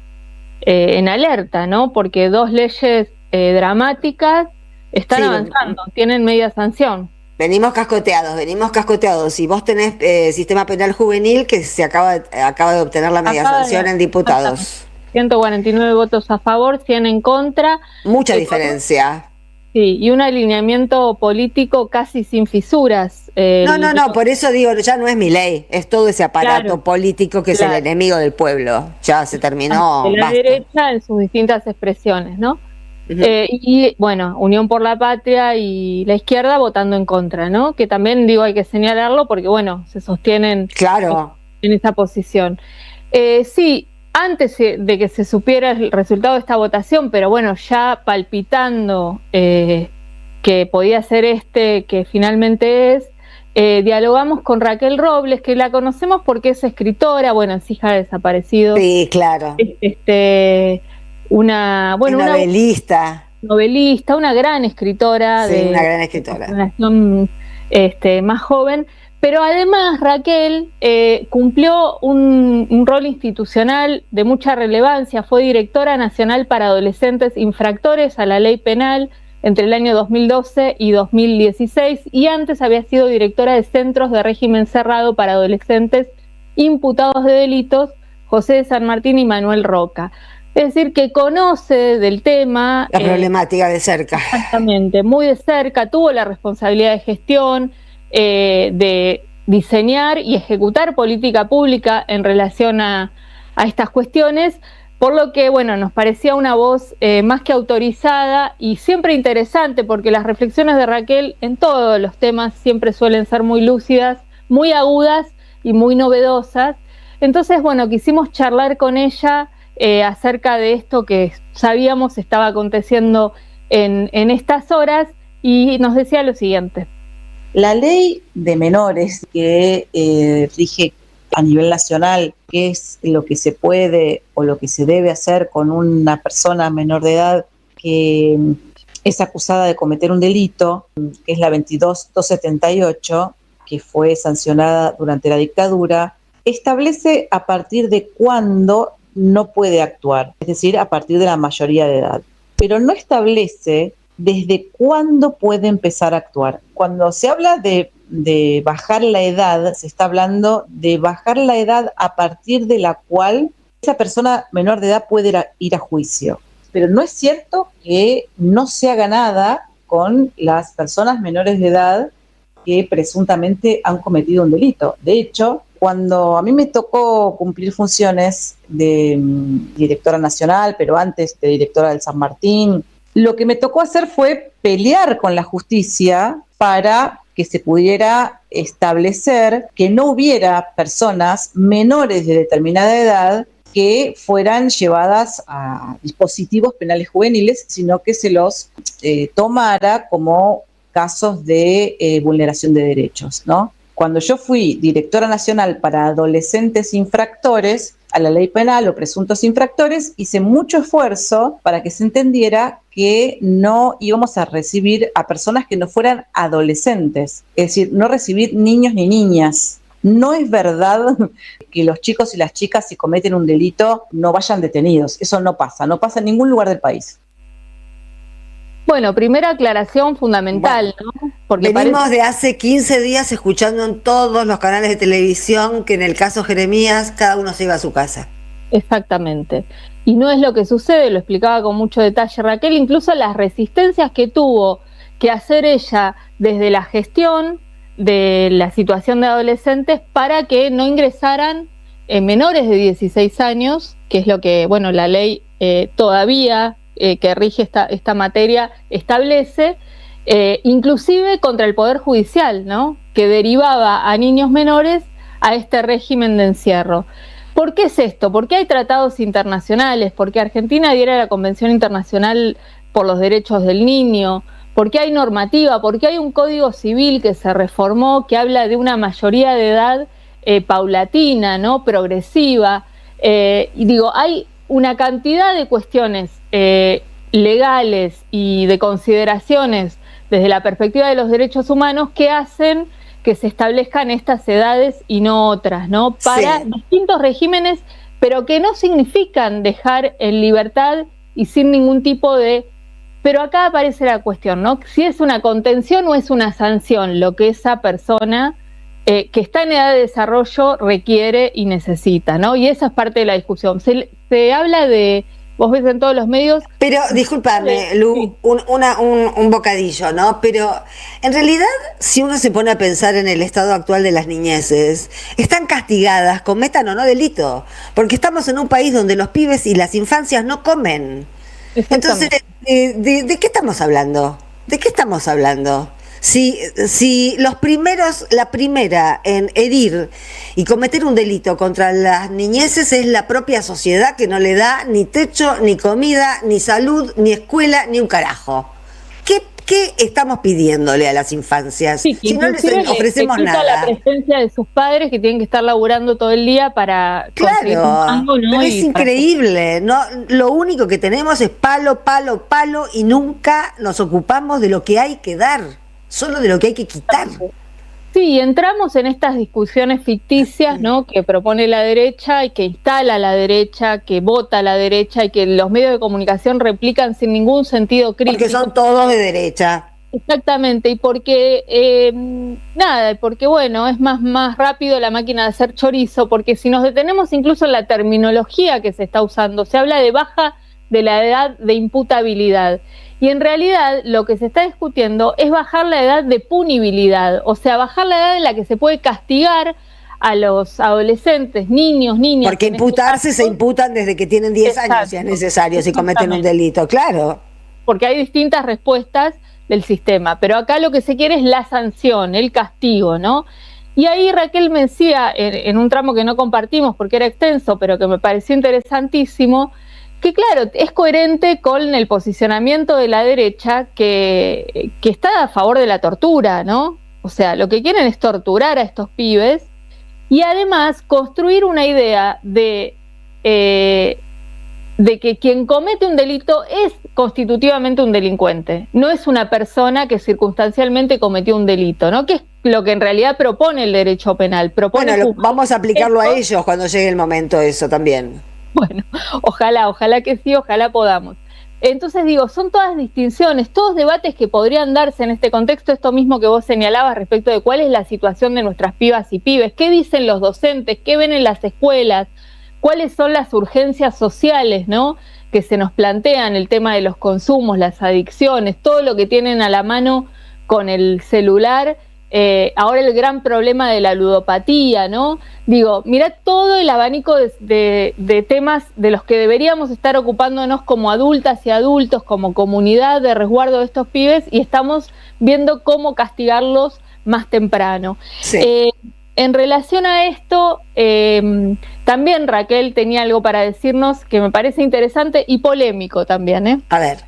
Speaker 15: en alerta, ¿no? Porque 2 leyes dramáticas están avanzando, tienen media sanción.
Speaker 3: Venimos cascoteados. Y vos tenés sistema penal juvenil que se acaba de obtener la media sanción en diputados.
Speaker 15: 149 votos a favor, 100 en contra.
Speaker 3: Mucha diferencia.
Speaker 15: Sí, y un alineamiento político casi sin fisuras.
Speaker 3: No, por eso digo, ya no es mi ley, es todo ese aparato político que es el enemigo del pueblo. Ya se terminó.
Speaker 15: De la derecha en sus distintas expresiones, ¿no? Y bueno, Unión por la Patria y la izquierda votando en contra, ¿no? Que también digo hay que señalarlo porque bueno, se sostienen en esa posición. Sí, antes de que se supiera el resultado de esta votación, pero bueno, ya palpitando que podía ser que finalmente es, dialogamos con Raquel Robles, que la conocemos porque es escritora, bueno, es hija de desaparecidos.
Speaker 3: Sí, claro.
Speaker 15: Una novelista, una gran escritora,
Speaker 3: una gran escritora.
Speaker 15: De generación más joven, pero además Raquel cumplió un rol institucional de mucha relevancia, fue directora nacional para adolescentes infractores a la ley penal entre el año 2012 y 2016 y antes había sido directora de centros de régimen cerrado para adolescentes imputados de delitos, José de San Martín y Manuel Roca. Es decir, que conoce del tema.
Speaker 3: La problemática de cerca.
Speaker 15: Exactamente, muy de cerca, tuvo la responsabilidad de gestión, de diseñar y ejecutar política pública en relación a estas cuestiones, por lo que, bueno, nos parecía una voz más que autorizada y siempre interesante, porque las reflexiones de Raquel en todos los temas siempre suelen ser muy lúcidas, muy agudas y muy novedosas. Entonces, bueno, quisimos charlar con ella acerca de esto que sabíamos estaba aconteciendo en estas horas y nos decía lo siguiente.
Speaker 16: La ley de menores que rige a nivel nacional qué es lo que se puede o lo que se debe hacer con una persona menor de edad que es acusada de cometer un delito, que es la 22278, que fue sancionada durante la dictadura, establece a partir de cuándo no puede actuar, es decir, a partir de la mayoría de edad, pero no establece desde cuándo puede empezar a actuar. Cuando se habla de bajar la edad, se está hablando de bajar la edad a partir de la cual esa persona menor de edad puede ir a juicio. Pero no es cierto que no se haga nada con las personas menores de edad que presuntamente han cometido un delito. De hecho, cuando a mí me tocó cumplir funciones de directora nacional, pero antes de directora del San Martín, lo que me tocó hacer fue pelear con la justicia para que se pudiera establecer que no hubiera personas menores de determinada edad que fueran llevadas a dispositivos penales juveniles, sino que se los tomara como casos de vulneración de derechos, ¿no? Cuando yo fui directora nacional para adolescentes infractores a la ley penal o presuntos infractores, hice mucho esfuerzo para que se entendiera que no íbamos a recibir a personas que no fueran adolescentes, es decir, no recibir niños ni niñas. No es verdad que los chicos y las chicas, si cometen un delito, no vayan detenidos. Eso no pasa en ningún lugar del país.
Speaker 15: Bueno, primera aclaración fundamental, ¿no?
Speaker 3: Porque venimos de hace 15 días escuchando en todos los canales de televisión que en el caso Jeremías cada uno se iba a su casa.
Speaker 15: Exactamente. Y no es lo que sucede, lo explicaba con mucho detalle Raquel, incluso las resistencias que tuvo que hacer ella desde la gestión de la situación de adolescentes para que no ingresaran menores de 16 años, que es lo que, bueno, la ley todavía que rige esta materia establece, inclusive contra el Poder Judicial, ¿no? Que derivaba a niños menores a este régimen de encierro. ¿Por qué es esto? ¿Por qué hay tratados internacionales? ¿Porque Argentina adhiere a la Convención Internacional por los Derechos del Niño? ¿Por qué hay normativa? ¿Por qué hay un Código Civil que se reformó, que habla de una mayoría de edad paulatina, ¿no? Progresiva. Y digo, hay una cantidad de cuestiones legales y de consideraciones desde la perspectiva de los derechos humanos que hacen que se establezcan estas edades y no otras, ¿no? Para distintos regímenes, pero que no significan dejar en libertad y sin ningún tipo de... Pero acá aparece la cuestión, ¿no? Si es una contención o es una sanción lo que esa persona que está en edad de desarrollo requiere y necesita, ¿no? Y esa es parte de la discusión. Se habla de... Vos ves en todos los medios...
Speaker 3: Pero, discúlpame, Lu, un bocadillo, ¿no? Pero, en realidad, si uno se pone a pensar en el estado actual de las niñeces, están castigadas, cometan o no delito, porque estamos en un país donde los pibes y las infancias no comen. Entonces, ¿de qué estamos hablando? ¿De qué estamos hablando? Si la primera en herir y cometer un delito contra las niñeces es la propia sociedad que no le da ni techo, ni comida, ni salud, ni escuela, ni un carajo. ¿Qué estamos pidiéndole a las infancias?
Speaker 15: Sí,
Speaker 3: si no les ofrecemos
Speaker 15: quita
Speaker 3: nada.
Speaker 15: La presencia de sus padres que tienen que estar laburando todo el día para conseguir un mango, ¿no?
Speaker 3: Pero es increíble, ¿no? Lo único que tenemos es palo, palo, palo y nunca nos ocupamos de lo que hay que dar, solo de lo que hay que quitar.
Speaker 15: Sí, entramos en estas discusiones ficticias, ¿no? Que propone la derecha y que instala la derecha, que vota la derecha y que los medios de comunicación replican sin ningún sentido crítico.
Speaker 3: Porque son todos de derecha.
Speaker 15: Exactamente, y porque, porque bueno, es más rápido la máquina de hacer chorizo, porque si nos detenemos incluso en la terminología que se está usando, se habla de baja de la edad de imputabilidad. Y en realidad lo que se está discutiendo es bajar la edad de punibilidad, o sea, bajar la edad en la que se puede castigar a los adolescentes, niños, niñas.
Speaker 3: Porque imputarse se imputan desde que tienen 10 años, si es necesario, si cometen un delito, claro.
Speaker 15: Porque hay distintas respuestas del sistema, pero acá lo que se quiere es la sanción, el castigo, ¿no? Y ahí Raquel me decía, en un tramo que no compartimos porque era extenso, pero que me pareció interesantísimo, que claro, es coherente con el posicionamiento de la derecha que está a favor de la tortura, ¿no? O sea, lo que quieren es torturar a estos pibes y además construir una idea de que quien comete un delito es constitutivamente un delincuente, no es una persona que circunstancialmente cometió un delito, ¿no? Que es lo que en realidad propone el derecho penal.
Speaker 3: Vamos a aplicarlo a ellos cuando llegue el momento, eso también.
Speaker 15: Bueno, ojalá que sí, ojalá podamos. Entonces digo, son todas distinciones, todos debates que podrían darse en este contexto, esto mismo que vos señalabas respecto de cuál es la situación de nuestras pibas y pibes, qué dicen los docentes, qué ven en las escuelas, cuáles son las urgencias sociales, ¿no? Que se nos plantean, el tema de los consumos, las adicciones, todo lo que tienen a la mano con el celular. Ahora el gran problema de la ludopatía, ¿no? Digo, mirá todo el abanico de temas de los que deberíamos estar ocupándonos como adultas y adultos, como comunidad de resguardo de estos pibes, y estamos viendo cómo castigarlos más temprano.
Speaker 3: Sí.
Speaker 15: En relación a esto, también Raquel tenía algo para decirnos que me parece interesante y polémico también, ¿eh?
Speaker 3: A ver.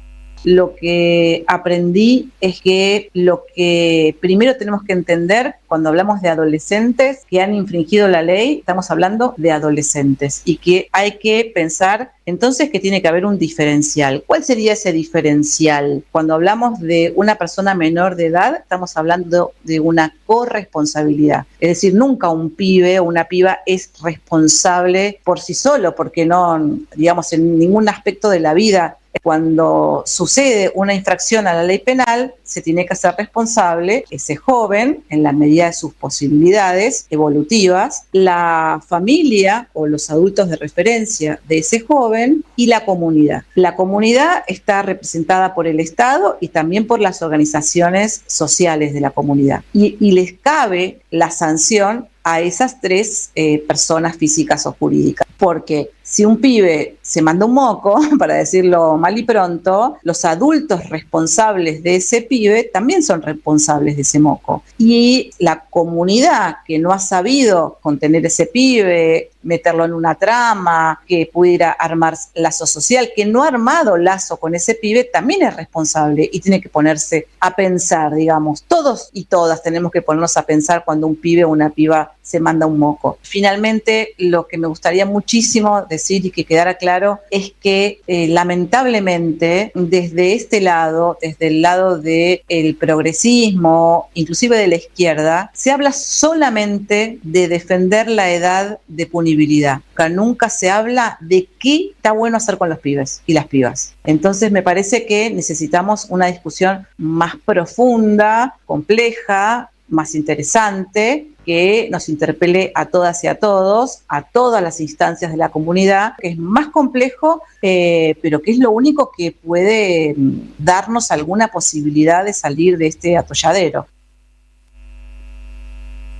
Speaker 16: Lo que aprendí es que lo que primero tenemos que entender cuando hablamos de adolescentes que han infringido la ley, estamos hablando de adolescentes y que hay que pensar entonces que tiene que haber un diferencial. ¿Cuál sería ese diferencial? Cuando hablamos de una persona menor de edad, estamos hablando de una corresponsabilidad. Es decir, nunca un pibe o una piba es responsable por sí solo, porque no, digamos, en ningún aspecto de la vida. Cuando sucede una infracción a la ley penal, se tiene que hacer responsable ese joven en la medida de sus posibilidades evolutivas, la familia o los adultos de referencia de ese joven y la comunidad. La comunidad está representada por el Estado y también por las organizaciones sociales de la comunidad. Y les cabe la sanción a esas tres personas físicas o jurídicas, porque Si un pibe se manda un moco, para decirlo mal y pronto, los adultos responsables de ese pibe también son responsables de ese moco. Y la comunidad que no ha sabido contener ese pibe, meterlo en una trama, que pudiera armar lazo social, que no ha armado lazo con ese pibe, también es responsable y tiene que ponerse a pensar, digamos. Todos y todas tenemos que ponernos a pensar cuando un pibe o una piba se manda un moco. Finalmente, lo que me gustaría muchísimo decir y que quedara claro es que lamentablemente desde este lado, desde el lado del progresismo, inclusive de la izquierda, se habla solamente de defender la edad de punibilidad. Nunca se habla de qué está bueno hacer con los pibes y las pibas. Entonces me parece que necesitamos una discusión más profunda, compleja, más interesante, que nos interpele a todas y a todos, a todas las instancias de la comunidad, que es más complejo, pero que es lo único que puede darnos alguna posibilidad de salir de este atolladero.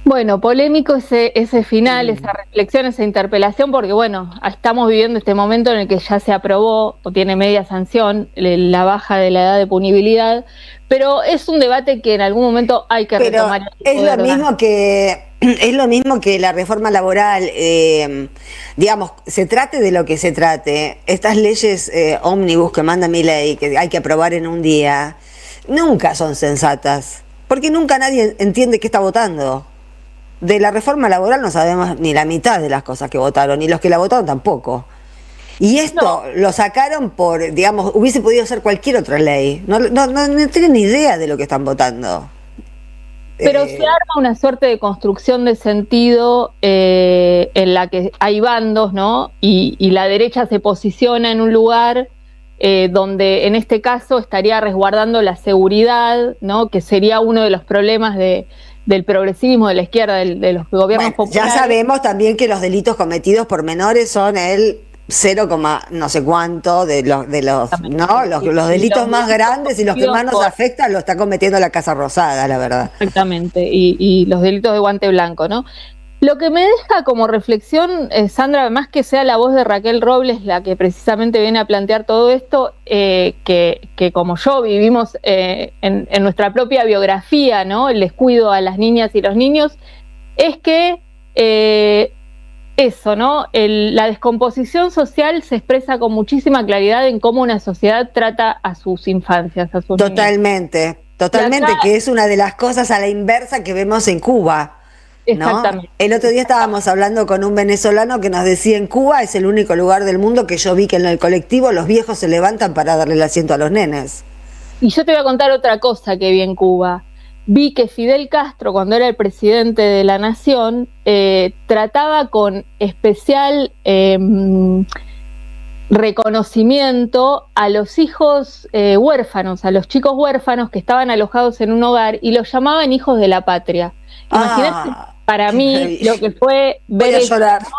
Speaker 15: Bueno, polémico ese final, esa reflexión, esa interpelación, porque bueno, estamos viviendo este momento en el que ya se aprobó o tiene media sanción la baja de la edad de punibilidad, pero es un debate que en algún momento hay que retomar.
Speaker 3: Es lo mismo que la reforma laboral, digamos, se trate de lo que se trate, estas leyes ómnibus que manda Milei, que hay que aprobar en un día, nunca son sensatas, porque nunca nadie entiende qué está votando. De la reforma laboral no sabemos ni la mitad de las cosas que votaron, y los que la votaron tampoco. Y esto lo sacaron por, digamos, hubiese podido ser cualquier otra ley. No tienen ni idea de lo que están votando.
Speaker 15: Pero se arma una suerte de construcción de sentido en la que hay bandos, ¿no? Y la derecha se posiciona en un lugar donde en este caso estaría resguardando la seguridad, ¿no? Que sería uno de los problemas del progresismo, de la izquierda, de los gobiernos populares.
Speaker 3: Ya sabemos también que los delitos cometidos por menores son el 0, no sé cuánto de los delitos más grandes y los que más nos afectan lo está cometiendo la Casa Rosada, la verdad.
Speaker 15: Exactamente, y los delitos de guante blanco, ¿no? Lo que me deja como reflexión, Sandra, además que sea la voz de Raquel Robles la que precisamente viene a plantear todo esto, que como yo vivimos en nuestra propia biografía, ¿no? El descuido a las niñas y los niños, es que eso, ¿no? La descomposición social se expresa con muchísima claridad en cómo una sociedad trata a sus infancias, a sus
Speaker 3: Totalmente, acá, que es una de las cosas a la inversa que vemos en Cuba.
Speaker 15: Exactamente.
Speaker 3: ¿No? El otro día estábamos hablando con un venezolano que nos decía: en Cuba es el único lugar del mundo que yo vi que en el colectivo los viejos se levantan para darle el asiento a los nenes.
Speaker 15: Y yo te voy a contar otra cosa que vi en Cuba. Vi que Fidel Castro, cuando era el presidente de la nación, trataba con especial reconocimiento a los hijos huérfanos, a los chicos huérfanos que estaban alojados en un hogar, y los llamaban hijos de la patria. Imagínate, para mí, lo que fue ver eso,
Speaker 3: llorar.
Speaker 15: ¿no?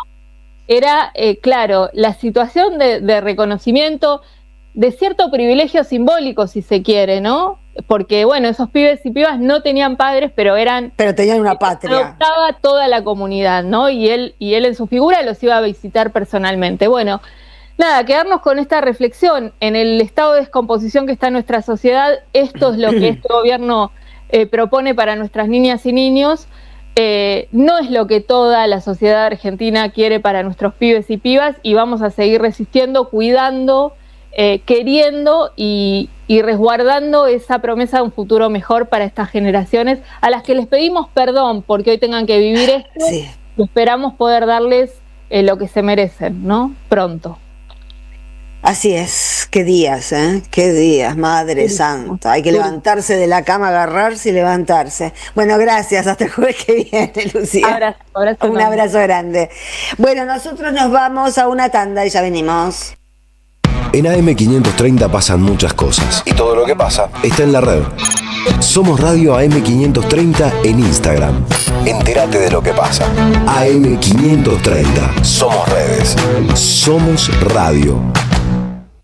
Speaker 15: Era, claro, la situación de reconocimiento, de cierto privilegio simbólico, si se quiere, ¿no? Porque, bueno, esos pibes y pibas no tenían padres, pero
Speaker 3: tenían una patria.
Speaker 15: Adoptaba toda la comunidad, ¿no? Y él en su figura los iba a visitar personalmente. Bueno, nada, quedarnos con esta reflexión. En el estado de descomposición que está en nuestra sociedad, esto es lo que este gobierno propone para nuestras niñas y niños. No es lo que toda la sociedad argentina quiere para nuestros pibes y pibas, y vamos a seguir resistiendo, cuidando, queriendo y resguardando esa promesa de un futuro mejor para estas generaciones, a las que les pedimos perdón porque hoy tengan que vivir esto, y esperamos poder darles lo que se merecen, ¿no? Pronto.
Speaker 3: Así es, qué días, Madre Santa. Hay que levantarse de la cama, agarrarse y levantarse. Bueno, gracias, hasta el jueves que viene, Lucía. Un abrazo grande. Bueno, nosotros nos vamos a una tanda y ya venimos.
Speaker 1: En AM530 pasan muchas cosas y todo lo que pasa está en la red. Somos Radio AM530 en Instagram. Entérate de lo que pasa. AM530. Somos redes. Somos radio.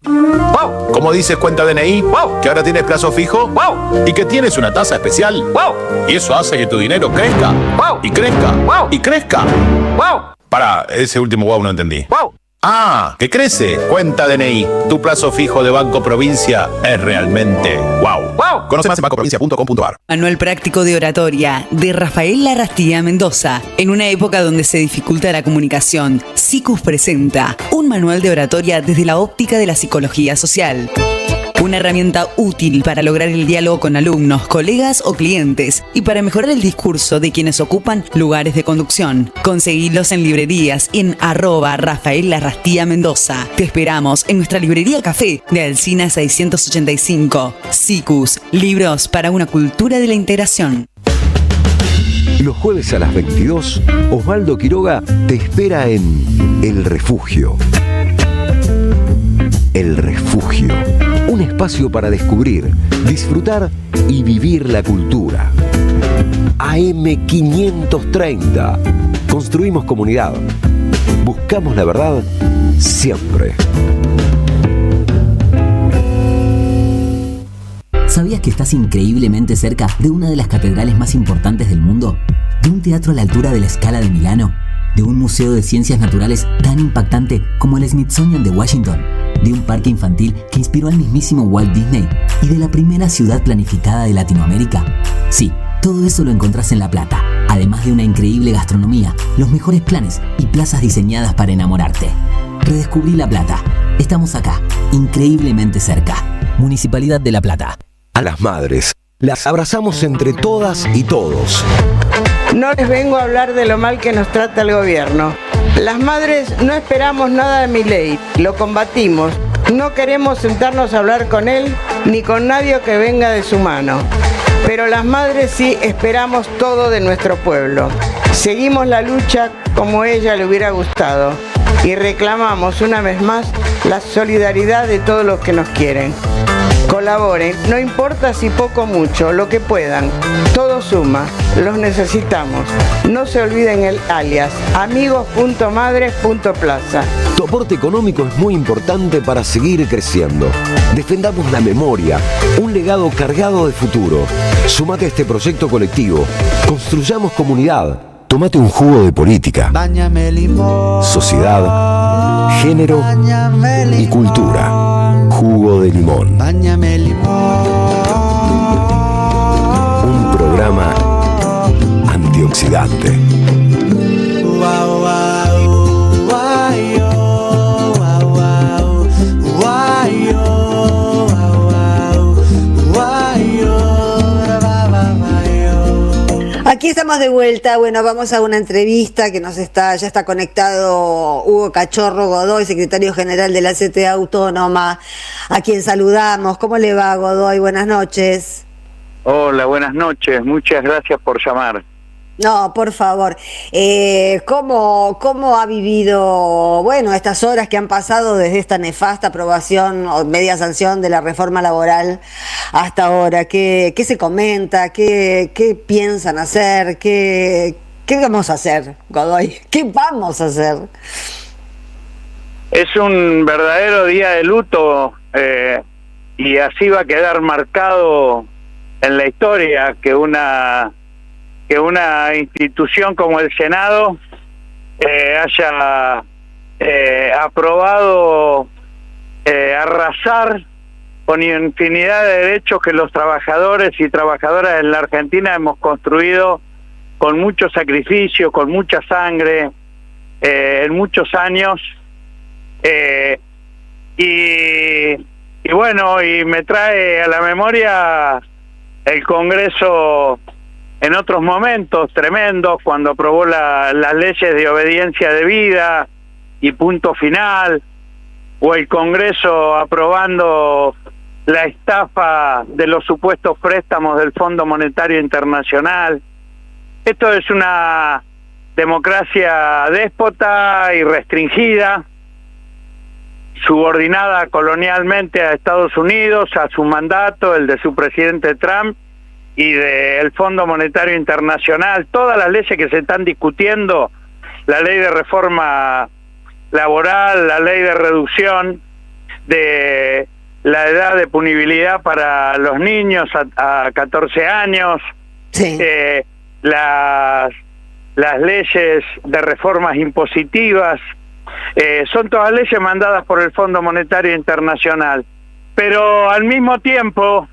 Speaker 17: ¡Wow! Como dices cuenta DNI, ¡wow! Que ahora tienes plazo fijo, ¡wow! Y que tienes una tasa especial, ¡wow! Y eso hace que tu dinero crezca, ¡wow! Y crezca, ¡wow! Y crezca, ¡wow! Para, ese último wow no entendí. ¡Wow! Ah, ¿qué crece? Cuenta DNI. Tu plazo fijo de Banco Provincia es realmente wow. Conoce más en bancoprovincia.com.ar.
Speaker 18: Manual práctico de oratoria de Rafael Larrastía Mendoza. En una época donde se dificulta la comunicación, SICUS presenta un manual de oratoria desde la óptica de la psicología social. Una herramienta útil para lograr el diálogo con alumnos, colegas o clientes y para mejorar el discurso de quienes ocupan lugares de conducción. Conseguilos en librerías y en @Rafael Larrastía Mendoza. Te esperamos en nuestra librería Café de Alsina 685. SICUS, libros para una cultura de la integración.
Speaker 1: Los jueves a las 22, Osvaldo Quiroga te espera en El Refugio. El Refugio, un espacio para descubrir, disfrutar y vivir la cultura. AM 530. Construimos comunidad. Buscamos la verdad siempre.
Speaker 19: ¿Sabías que estás increíblemente cerca de una de las catedrales más importantes del mundo? ¿De un teatro a la altura de la Scala de Milano? ¿De un museo de ciencias naturales tan impactante como el Smithsonian de Washington? ¿De un parque infantil que inspiró al mismísimo Walt Disney? ¿Y de la primera ciudad planificada de Latinoamérica? Sí, todo eso lo encontrás en La Plata, además de una increíble gastronomía, los mejores planes y plazas diseñadas para enamorarte. Redescubrí La Plata. Estamos acá, increíblemente cerca. Municipalidad de La Plata.
Speaker 1: A las madres, las abrazamos entre todas y todos.
Speaker 20: No les vengo a hablar de lo mal que nos trata el gobierno. Las madres no esperamos nada de Milei, lo combatimos. No queremos sentarnos a hablar con él ni con nadie que venga de su mano. Pero las madres sí esperamos todo de nuestro pueblo. Seguimos la lucha como ella le hubiera gustado y reclamamos una vez más la solidaridad de todos los que nos quieren. Colaboren, no importa si poco o mucho, lo que puedan. Todo suma, los necesitamos. No se olviden el alias, amigos.madres.plaza.
Speaker 1: Tu aporte económico es muy importante para seguir creciendo. Defendamos la memoria, un legado cargado de futuro. Sumate a este proyecto colectivo. Construyamos comunidad. Tómate un jugo de política, sociedad, género y cultura. Jugo de limón. Un programa antioxidante.
Speaker 3: Aquí estamos de vuelta. Bueno, vamos a una entrevista que ya está conectado Hugo Cachorro Godoy, secretario general de la CTA Autónoma, a quien saludamos. ¿Cómo le va, Godoy? Buenas noches.
Speaker 21: Hola, buenas noches. Muchas gracias por llamar.
Speaker 3: No, por favor. ¿Cómo ha vivido, estas horas que han pasado desde esta nefasta aprobación o media sanción de la reforma laboral hasta ahora? ¿Qué se comenta? ¿Qué piensan hacer? ¿Qué vamos a hacer, Godoy? ¿Qué vamos a hacer?
Speaker 21: Es un verdadero día de luto y así va a quedar marcado en la historia que una institución como el Senado haya aprobado arrasar con infinidad de derechos que los trabajadores y trabajadoras en la Argentina hemos construido con mucho sacrificio, con mucha sangre, en muchos años, y me trae a la memoria el Congreso en otros momentos tremendos, cuando aprobó las leyes de obediencia debida y punto final, o el Congreso aprobando la estafa de los supuestos préstamos del Fondo Monetario Internacional. Esto es una democracia déspota y restringida, subordinada colonialmente a Estados Unidos, a su mandato, el de su presidente Trump, y del Fondo Monetario Internacional. Todas las leyes que se están discutiendo, la ley de reforma laboral, la ley de reducción de la edad de punibilidad para los niños a 14 años, sí. Las leyes de reformas impositivas, son todas leyes mandadas por el Fondo Monetario Internacional. Pero al mismo tiempo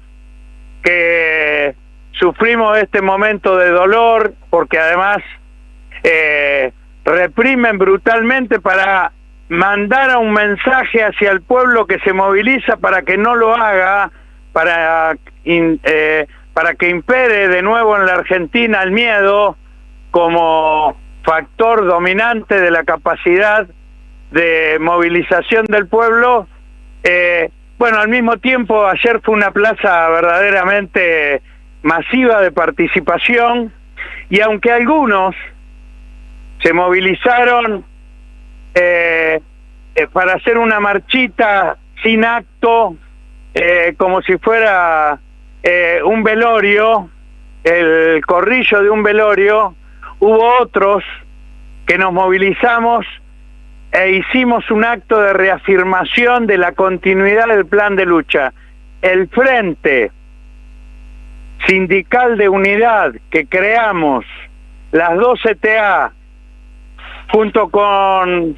Speaker 21: que sufrimos este momento de dolor, porque además reprimen brutalmente para mandar a un mensaje hacia el pueblo que se moviliza para que no lo haga, para que impere de nuevo en la Argentina el miedo como factor dominante de la capacidad de movilización del pueblo. Bueno, al mismo tiempo, ayer fue una plaza verdaderamente masiva de participación, y aunque algunos se movilizaron para hacer una marchita sin acto, como si fuera un velorio, el corrillo de un velorio, hubo otros que nos movilizamos e hicimos un acto de reafirmación de la continuidad del plan de lucha. El Frente Sindical de Unidad que creamos, las dos CTA, junto con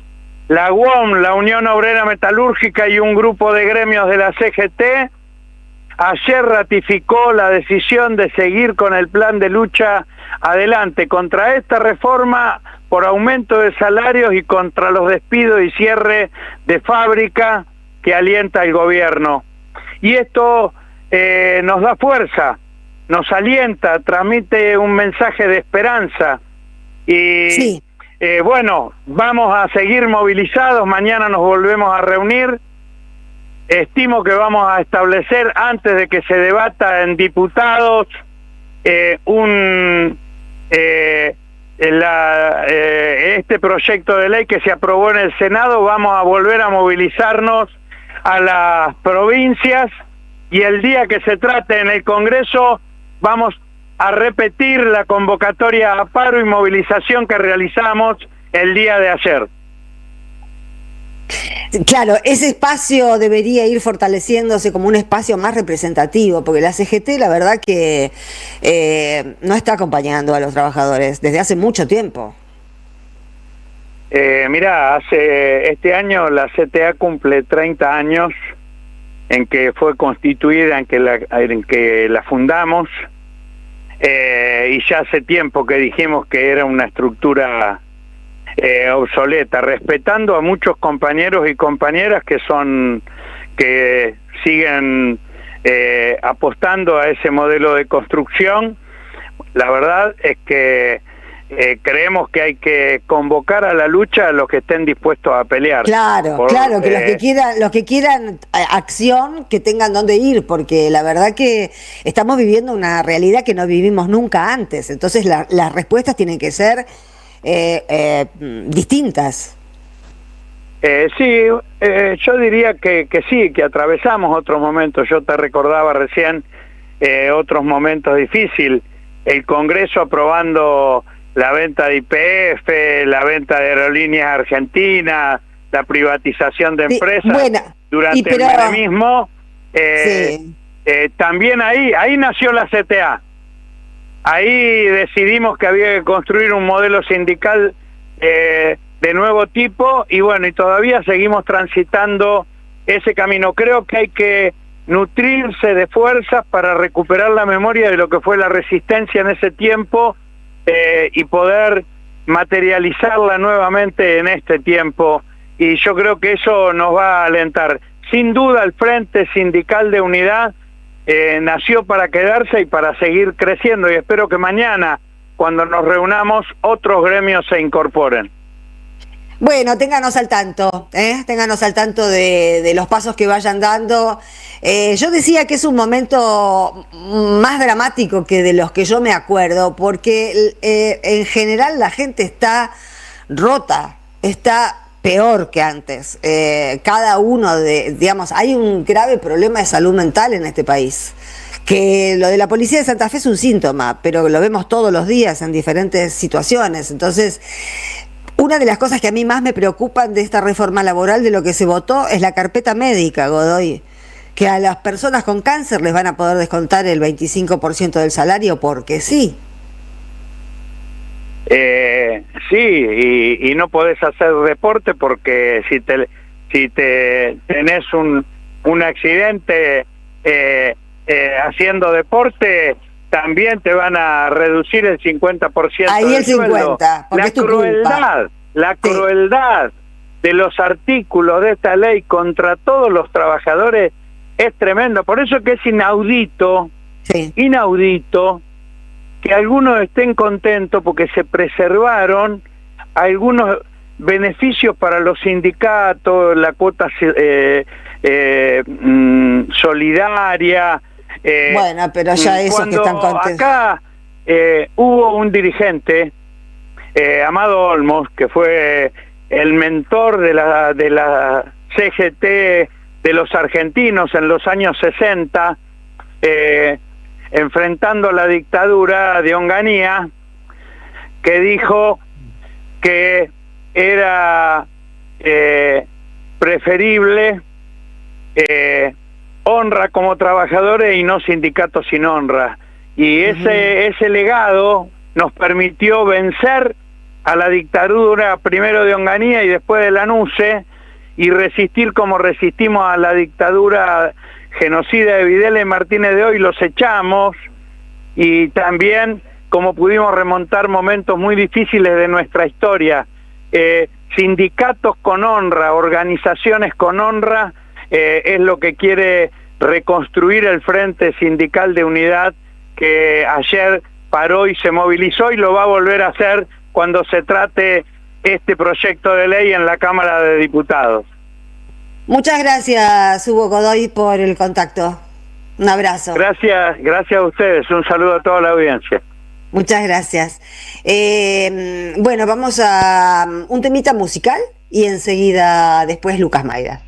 Speaker 21: la UOM, la Unión Obrera Metalúrgica, y un grupo de gremios de la CGT, ayer ratificó la decisión de seguir con el plan de lucha adelante contra esta reforma por aumento de salarios y contra los despidos y cierre de fábrica que alienta el gobierno. Y esto nos da fuerza, nos alienta, transmite un mensaje de esperanza. Y sí. Bueno, vamos a seguir movilizados, mañana nos volvemos a reunir. Estimo que vamos a establecer, antes de que se debata en diputados, este proyecto de ley que se aprobó en el Senado. Vamos a volver a movilizarnos a las provincias, y el día que se trate en el Congreso vamos a repetir la convocatoria a paro y movilización que realizamos el día de ayer.
Speaker 3: Claro, ese espacio debería ir fortaleciéndose como un espacio más representativo, porque la CGT, la verdad que no está acompañando a los trabajadores desde hace mucho tiempo.
Speaker 21: Mirá, este año la CTA cumple 30 años en que fue constituida, en que la fundamos, y ya hace tiempo que dijimos que era una estructura obsoleta, respetando a muchos compañeros y compañeras que siguen apostando a ese modelo de construcción. La verdad es que creemos que hay que convocar a la lucha a los que estén dispuestos a pelear.
Speaker 3: Claro, que los que quieran acción, que tengan dónde ir, porque la verdad que estamos viviendo una realidad que no vivimos nunca antes. Entonces las respuestas tienen que ser distintas.
Speaker 21: Sí, yo diría que sí, que atravesamos otros momentos. Yo te recordaba recién otros momentos difíciles. El Congreso aprobando la venta de YPF, la venta de Aerolíneas Argentinas, la privatización de empresas durante el menemismo. También ahí nació la CTA. Ahí decidimos que había que construir un modelo sindical de nuevo tipo, y bueno, y todavía seguimos transitando ese camino. Creo que hay que nutrirse de fuerzas para recuperar la memoria de lo que fue la resistencia en ese tiempo, y poder materializarla nuevamente en este tiempo, y yo creo que eso nos va a alentar. Sin duda el Frente Sindical de Unidad nació para quedarse y para seguir creciendo, y espero que mañana, cuando nos reunamos, otros gremios se incorporen.
Speaker 3: Bueno, ténganos al tanto, de los pasos que vayan dando. Yo decía que es un momento más dramático que de los que yo me acuerdo, porque en general la gente está rota, está peor que antes. Cada uno hay un grave problema de salud mental en este país. Que lo de la policía de Santa Fe es un síntoma, pero lo vemos todos los días en diferentes situaciones. Entonces, una de las cosas que a mí más me preocupan de esta reforma laboral, de lo que se votó, es la carpeta médica, Godoy. Que a las personas con cáncer les van a poder descontar el 25% del salario porque sí.
Speaker 21: Sí, y no podés hacer deporte porque si te tenés un accidente haciendo deporte, también te van a reducir el 50%
Speaker 3: Ahí
Speaker 21: del
Speaker 3: el 50%, porque es tu culpa.
Speaker 21: La crueldad de los artículos de esta ley contra todos los trabajadores es tremendo. Por eso que es inaudito que algunos estén contentos porque se preservaron algunos beneficios para los sindicatos, la cuota solidaria.
Speaker 3: Bueno, pero ya esos que están contentos.
Speaker 21: Acá hubo un dirigente, Amado Olmos, que fue el mentor de la CGT de los argentinos en los años 60, enfrentando la dictadura de Onganía, que dijo que era preferible honra como trabajadores y no sindicatos sin honra. Y ese legado nos permitió vencer a la dictadura primero de Onganía y después de Lanuse, y resistir como resistimos a la dictadura genocida de Videla y Martínez de Hoy, los echamos, y también como pudimos remontar momentos muy difíciles de nuestra historia. Sindicatos con honra, organizaciones con honra, es lo que quiere reconstruir el Frente Sindical de Unidad, que ayer paró y se movilizó, y lo va a volver a hacer cuando se trate este proyecto de ley en la Cámara de Diputados.
Speaker 3: Muchas gracias, Hugo Godoy, por el contacto. Un abrazo.
Speaker 21: Gracias a ustedes. Un saludo a toda la audiencia.
Speaker 3: Muchas gracias. Bueno, vamos a un temita musical y enseguida después Lucas Maida.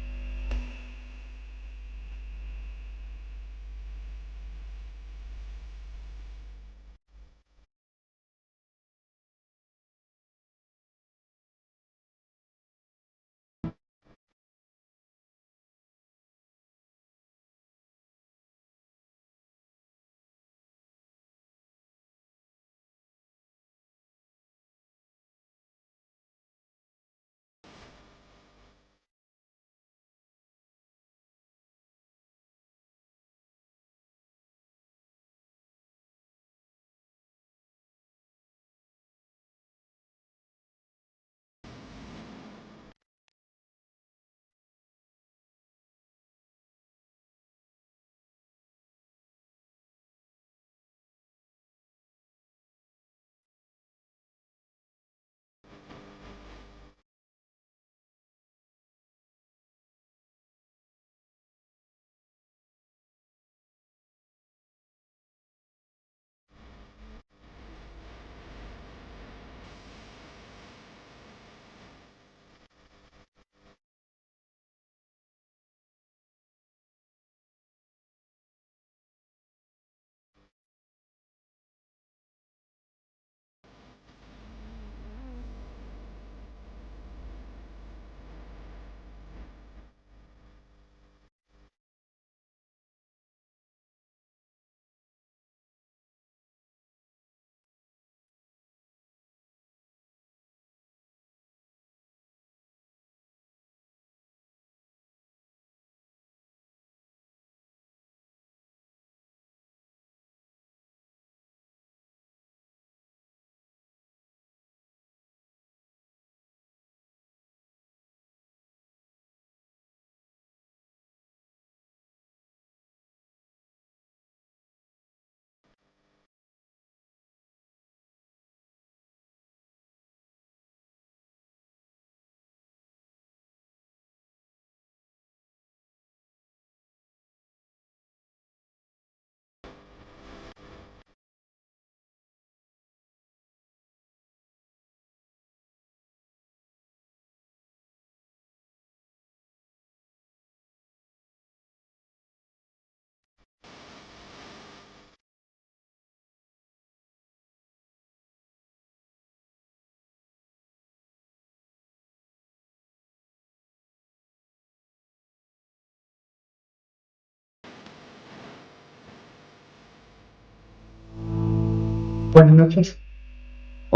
Speaker 2: Buenas noches.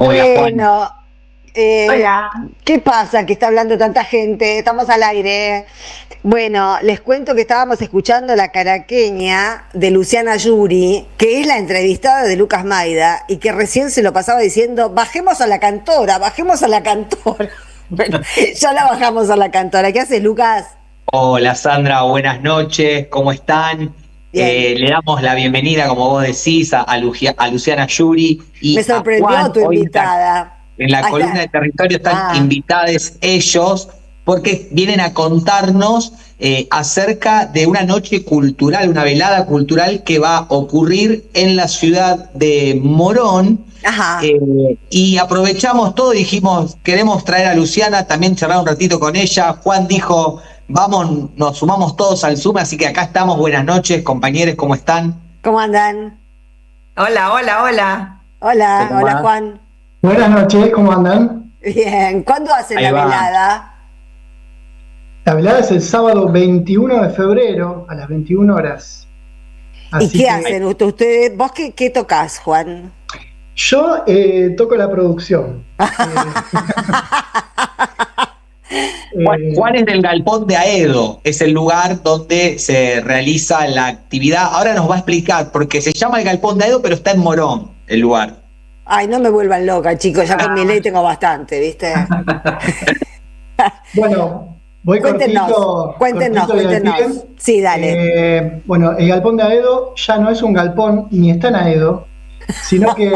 Speaker 2: Hola, Juan.
Speaker 3: Bueno, hola. ¿Qué pasa que está hablando tanta gente? Estamos al aire. Bueno, les cuento que estábamos escuchando La Caraqueña de Luciana Yuri, que es la entrevistada de Lucas Maida, y que recién se lo pasaba diciendo, bajemos a la cantora, bajemos a la cantora. Bueno, ya la bajamos a la cantora. ¿Qué haces, Lucas?
Speaker 2: Hola, Sandra, buenas noches, ¿cómo están? Le damos la bienvenida, como vos decís, a Luciana Yuri y
Speaker 3: me sorprendió
Speaker 2: a Juan.
Speaker 3: tu invitada.
Speaker 2: En la columna de territorio están invitados ellos, porque vienen a contarnos acerca de una noche cultural, una velada cultural que va a ocurrir en la ciudad de Morón. Y aprovechamos todo y dijimos, queremos traer a Luciana, también charlar un ratito con ella. Juan dijo, vamos, nos sumamos todos al Zoom, así que acá estamos. Buenas noches, compañeros, ¿cómo están?
Speaker 3: ¿Cómo andan?
Speaker 22: Hola.
Speaker 3: Hola, Juan.
Speaker 23: Buenas noches, ¿cómo andan?
Speaker 3: Bien, ¿cuándo hacen la velada?
Speaker 23: La velada es el sábado 21 de febrero a las 21 horas.
Speaker 3: ¿Y qué hacen ustedes? ¿Vos qué tocas, Juan?
Speaker 23: Yo toco la producción.
Speaker 2: Juan es del Galpón de Aedo, es el lugar donde se realiza la actividad. Ahora nos va a explicar, porque se llama el Galpón de Aedo, pero está en Morón el lugar.
Speaker 3: Ay, no me vuelvan loca, chicos, ya con mi ley tengo bastante, ¿viste?
Speaker 23: Bueno, voy
Speaker 3: cuéntenos. Sí, dale.
Speaker 23: Bueno, el Galpón de Aedo ya no es un galpón, ni está en Aedo, sino que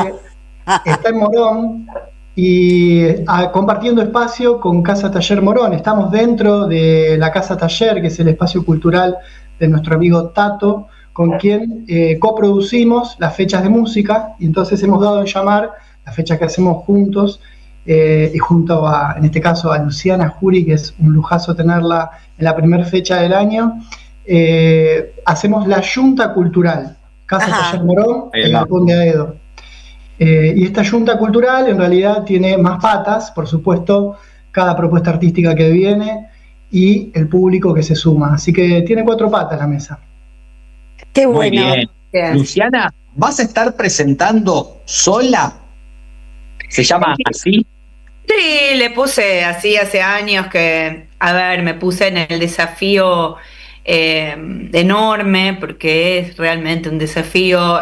Speaker 23: está en Morón y compartiendo espacio con Casa Taller Morón. Estamos dentro de la Casa Taller, que es el espacio cultural de nuestro amigo Tato, con quien coproducimos las fechas de música, y entonces hemos dado en llamar las fechas que hacemos juntos, y junto a, en este caso, a Luciana Yuri, que es un lujazo tenerla en la primera fecha del año. Hacemos la Junta Cultural, Casa Taller Morón, el Galpón de Aedo. Y esta Junta Cultural en realidad tiene más patas, por supuesto, cada propuesta artística que viene y el público que se suma. Así que tiene 4 patas la mesa.
Speaker 3: Qué bueno.
Speaker 2: Muy bien. Luciana, ¿vas a estar presentando sola? ¿Se llama así?
Speaker 22: Sí, le puse así hace años que, me puse en el desafío enorme, porque es realmente un desafío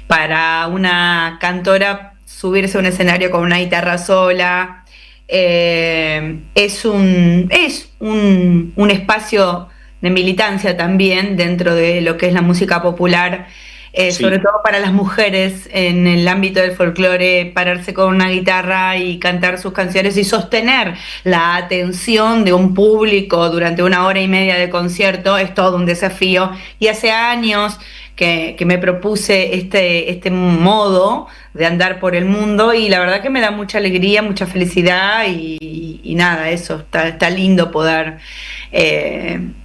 Speaker 22: para una cantora subirse a un escenario con una guitarra sola. Es un espacio de militancia también dentro de lo que es la música popular, sobre todo para las mujeres en el ámbito del folclore. Pararse con una guitarra y cantar sus canciones y sostener la atención de un público durante 1 hora y media de concierto es todo un desafío, y hace años que me propuse este modo de andar por el mundo, y la verdad que me da mucha alegría, mucha felicidad, y nada, eso, está lindo poder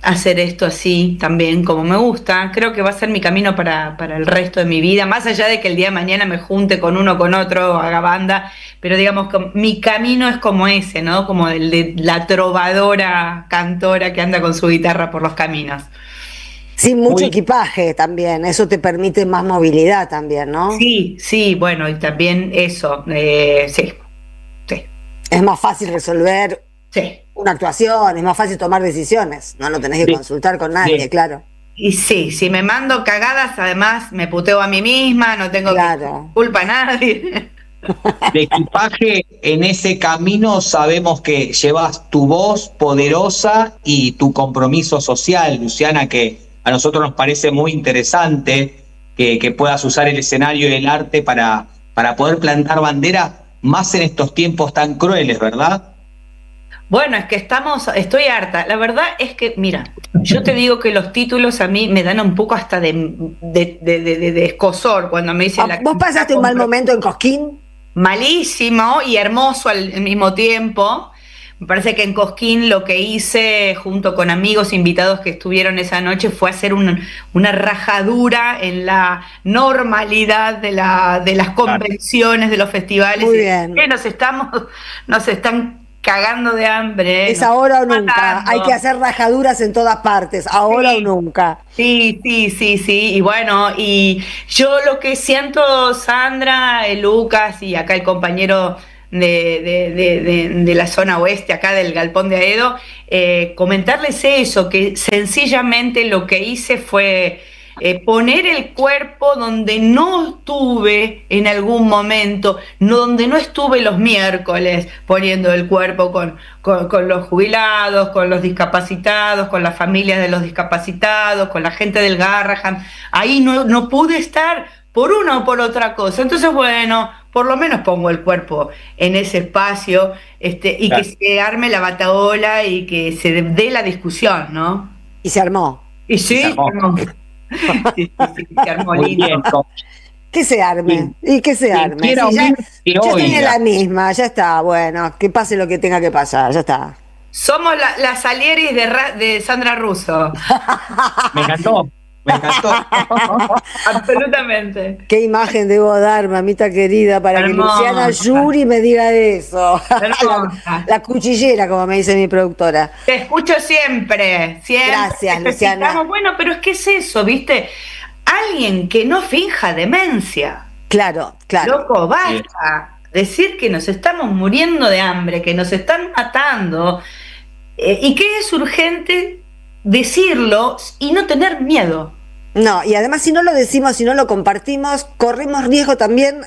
Speaker 22: hacer esto así también como me gusta. Creo que va a ser mi camino para el resto de mi vida, más allá de que el día de mañana me junte con uno con otro, haga banda, pero digamos que mi camino es como ese, ¿no? Como el de la trovadora cantora que anda con su guitarra por los caminos.
Speaker 3: Sin mucho equipaje también, eso te permite más movilidad también, ¿no?
Speaker 22: Sí, bueno, y también eso, sí.
Speaker 3: Es más fácil resolver una actuación, es más fácil tomar decisiones, no tenés que consultar con nadie, claro.
Speaker 22: Y sí, si me mando cagadas, además me puteo a mí misma, no tengo culpa a nadie.
Speaker 2: De equipaje, en ese camino sabemos que llevas tu voz poderosa y tu compromiso social, Luciana, que a nosotros nos parece muy interesante que puedas usar el escenario y el arte para poder plantar bandera, más en estos tiempos tan crueles, ¿verdad?
Speaker 22: Bueno, es que estoy harta. La verdad es que, mira, yo te digo que los títulos a mí me dan un poco hasta de escozor cuando me dicen...
Speaker 3: ¿Vos pasaste un mal momento en Cosquín?
Speaker 22: Malísimo y hermoso al mismo tiempo. Me parece que en Cosquín lo que hice junto con amigos invitados que estuvieron esa noche fue hacer una rajadura en la normalidad de las convenciones, de los festivales.
Speaker 3: Muy bien.
Speaker 22: Que nos están cagando de hambre.
Speaker 3: Es ahora o nunca. Hay que hacer rajaduras en todas partes, ahora o nunca.
Speaker 22: Sí. Y bueno, y yo lo que siento, Sandra, Lucas y acá el compañero de la zona oeste, acá del Galpón de Aedo, comentarles eso, que sencillamente lo que hice fue poner el cuerpo donde no estuve en algún momento, donde no estuve los miércoles poniendo el cuerpo con los jubilados, con los discapacitados, con las familias de los discapacitados, con la gente del Garrahan. Ahí no pude estar por una o por otra cosa. Entonces, bueno, por lo menos pongo el cuerpo en ese espacio, y claro, que se arme la batahola y que se dé la discusión, ¿no?
Speaker 3: Y se armó.
Speaker 22: Y sí, se armó. Sí, se armó lindo.
Speaker 3: Que se arme, y que se arme. Sí, yo estoy en la misma, ya está, bueno, que pase lo que tenga que pasar, ya está.
Speaker 22: Somos las Salieris de Sandra Russo.
Speaker 2: Me encantó.
Speaker 22: Absolutamente.
Speaker 3: Qué imagen debo dar, mamita querida, para hermosa, que Luciana Yuri me diga eso. La cuchillera, como me dice mi productora.
Speaker 22: Te escucho siempre.
Speaker 3: Gracias, Luciana.
Speaker 22: Bueno, pero es que es eso, ¿viste? Alguien que no finja demencia.
Speaker 3: Claro.
Speaker 22: Loco, basta. Decir que nos estamos muriendo de hambre, que nos están matando, y que es urgente decirlo y no tener miedo.
Speaker 3: No, y además si no lo decimos, si no lo compartimos, corremos riesgo también.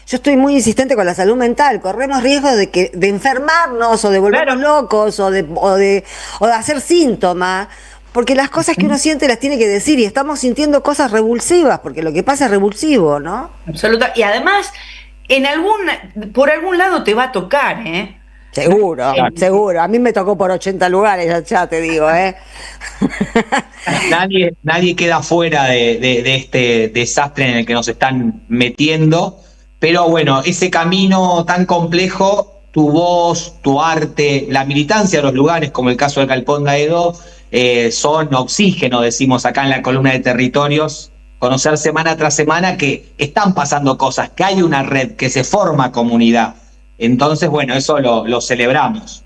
Speaker 3: Yo estoy muy insistente con la salud mental, corremos riesgo de enfermarnos o de volvernos locos o de hacer síntomas, porque las cosas que uno siente las tiene que decir, y estamos sintiendo cosas revulsivas, porque lo que pasa es revulsivo, ¿no?
Speaker 22: Absoluta. Y además, por algún lado te va a tocar, ¿eh?
Speaker 3: Seguro. A mí me tocó por 80 lugares, ya te digo,
Speaker 2: Nadie queda fuera de este desastre en el que nos están metiendo, pero bueno, ese camino tan complejo, tu voz, tu arte, la militancia de los lugares, como el caso de Galpón de Aedo, son oxígeno, decimos acá en la columna de territorios, conocer semana tras semana que están pasando cosas, que hay una red, que se forma comunidad. Entonces, bueno, eso lo celebramos.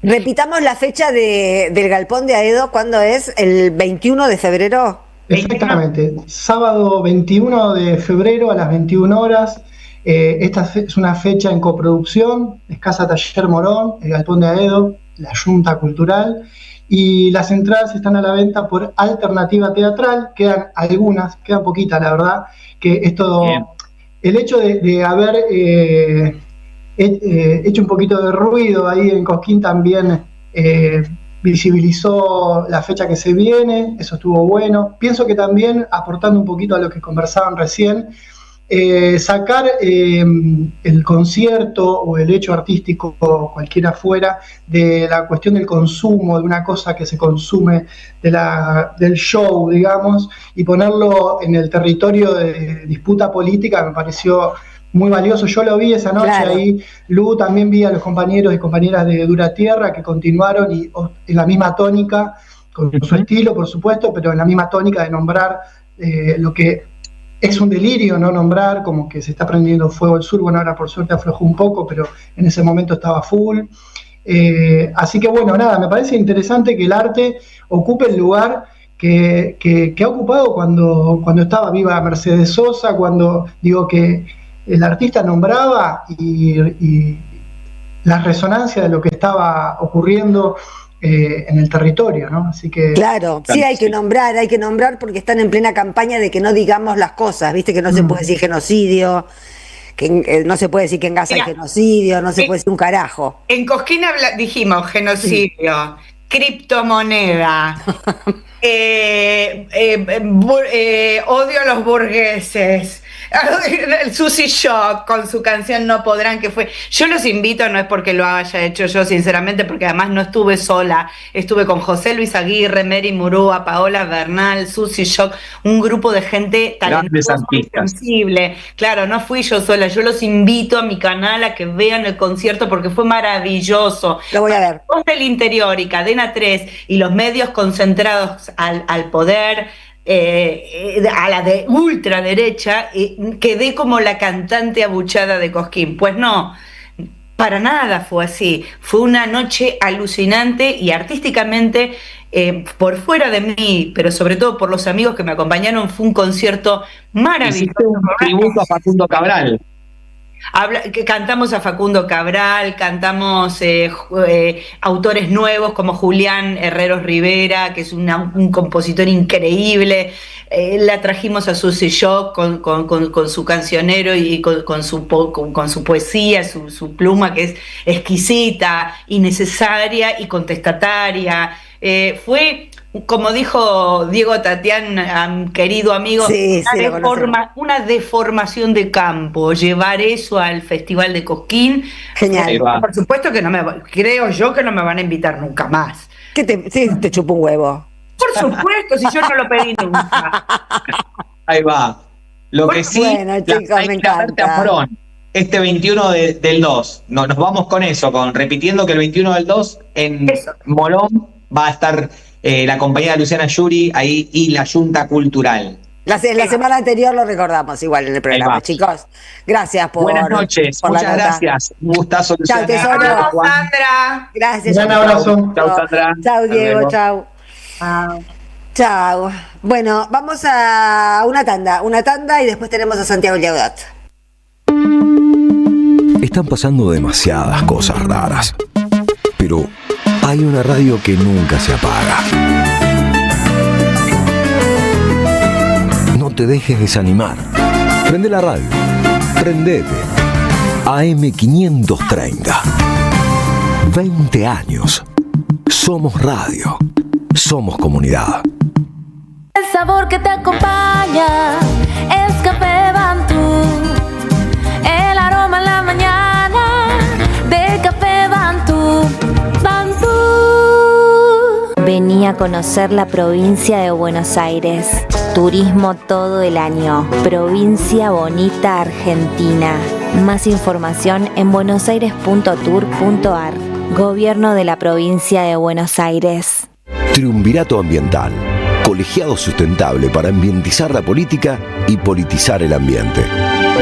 Speaker 3: Repitamos la fecha del Galpón de Aedo, ¿cuándo es? ¿El 21 de febrero?
Speaker 23: Exactamente, sábado 21 de febrero a las 21 horas. Esta es una fecha en coproducción, es Casa Taller Morón, el Galpón de Aedo, la Junta Cultural, y las entradas están a la venta por Alternativa Teatral, quedan algunas, quedan poquitas la verdad, que es todo. Bien. El hecho de haber hecho un poquito de ruido ahí en Cosquín también visibilizó la fecha que se viene, eso estuvo bueno. Pienso que también, aportando un poquito a lo que conversaban recién, sacar el concierto o el hecho artístico, cualquiera fuera, de la cuestión del consumo, de una cosa que se consume, del show, digamos, y ponerlo en el territorio de disputa política, me pareció muy valioso. Yo lo vi esa noche, claro. Ahí, Lu, también vi a los compañeros y compañeras de Dura Tierra que continuaron y en la misma tónica, con su estilo, por supuesto, pero en la misma tónica de nombrar lo que es un delirio no nombrar, como que se está prendiendo fuego el sur. Bueno, ahora por suerte aflojó un poco, pero en ese momento estaba full. Así que bueno, nada, me parece interesante que el arte ocupe el lugar que ha ocupado cuando estaba viva Mercedes Sosa, cuando digo que el artista nombraba y la resonancia de lo que estaba ocurriendo en el territorio, ¿no? Así que
Speaker 3: claro, sí, hay que nombrar porque están en plena campaña de que no digamos las cosas, viste que no se puede decir genocidio, que no se puede decir que en Gaza hay genocidio, no se puede decir un carajo.
Speaker 22: En Cosquín dijimos genocidio, criptomoneda, odio a los burgueses, el Susi Shock con su canción No Podrán, que fue, yo los invito, no es porque lo haya hecho yo sinceramente, porque además no estuve sola, estuve con José Luis Aguirre, Mary Murúa, Paola Bernal, Susi Shock, un grupo de gente talentosa y sensible. Claro, no fui yo sola, yo los invito a mi canal a que vean el concierto porque fue maravilloso.
Speaker 3: Lo voy a ver.
Speaker 22: Voz del Interior y Cadena 3 y los medios concentrados al poder, a la de ultraderecha, quedé como la cantante abuchada de Cosquín. Pues no, Para nada fue así. Fue una noche alucinante y artísticamente, por fuera de mí, pero sobre todo por los amigos que me acompañaron, fue un concierto maravilloso.
Speaker 2: Hiciste un tributo a Facundo Cabral.
Speaker 22: Que cantamos a Facundo Cabral, cantamos autores nuevos como Julián Herreros Rivera, que es un compositor increíble. La trajimos a Susi Shock con su cancionero y con su poesía, su pluma que es exquisita, innecesaria y contestataria. Fue, como dijo Diego Tatián, querido amigo, una deformación de campo, llevar eso al Festival de Cosquín.
Speaker 3: Genial.
Speaker 22: Por supuesto que creo yo que no me van a invitar nunca más.
Speaker 3: ¿Qué te chupa un huevo?
Speaker 22: Por supuesto, si yo no lo pedí nunca.
Speaker 2: Ahí va. Lo que sí,
Speaker 3: bueno, chicos, me encanta.
Speaker 2: Morón, este 21 del 2, nos vamos con eso, repitiendo que el 21 del 2 en Morón va a estar la compañía de Luciana Yuri ahí y la Junta Cultural.
Speaker 3: La semana anterior lo recordamos igual en el programa, chicos. Gracias por.
Speaker 2: Buenas noches, muchas gracias. Un gustazo,
Speaker 3: Chao,
Speaker 2: Luciana.
Speaker 3: tesoro.
Speaker 22: Sandra.
Speaker 3: Gracias.
Speaker 2: Un abrazo. Chao, Sandra.
Speaker 3: Chao, Diego. Chao. Chao. Bueno, vamos a una tanda y después tenemos a Santiago Llaudat.
Speaker 1: Están pasando demasiadas cosas raras, pero hay una radio que nunca se apaga. No te dejes desanimar. Prende la radio. Prendete. AM530. 20 años. Somos radio. Somos comunidad.
Speaker 4: El sabor que te acompaña es Café Bantú. El aroma en la mañana de Café Bantú. Bantú. Vení a conocer la provincia de Buenos Aires. Turismo todo el año. Provincia Bonita, Argentina. Más información en buenosaires.tour.ar. Gobierno de la provincia de Buenos Aires.
Speaker 1: Triunvirato Ambiental. Colegiado sustentable para ambientizar la política y politizar el ambiente.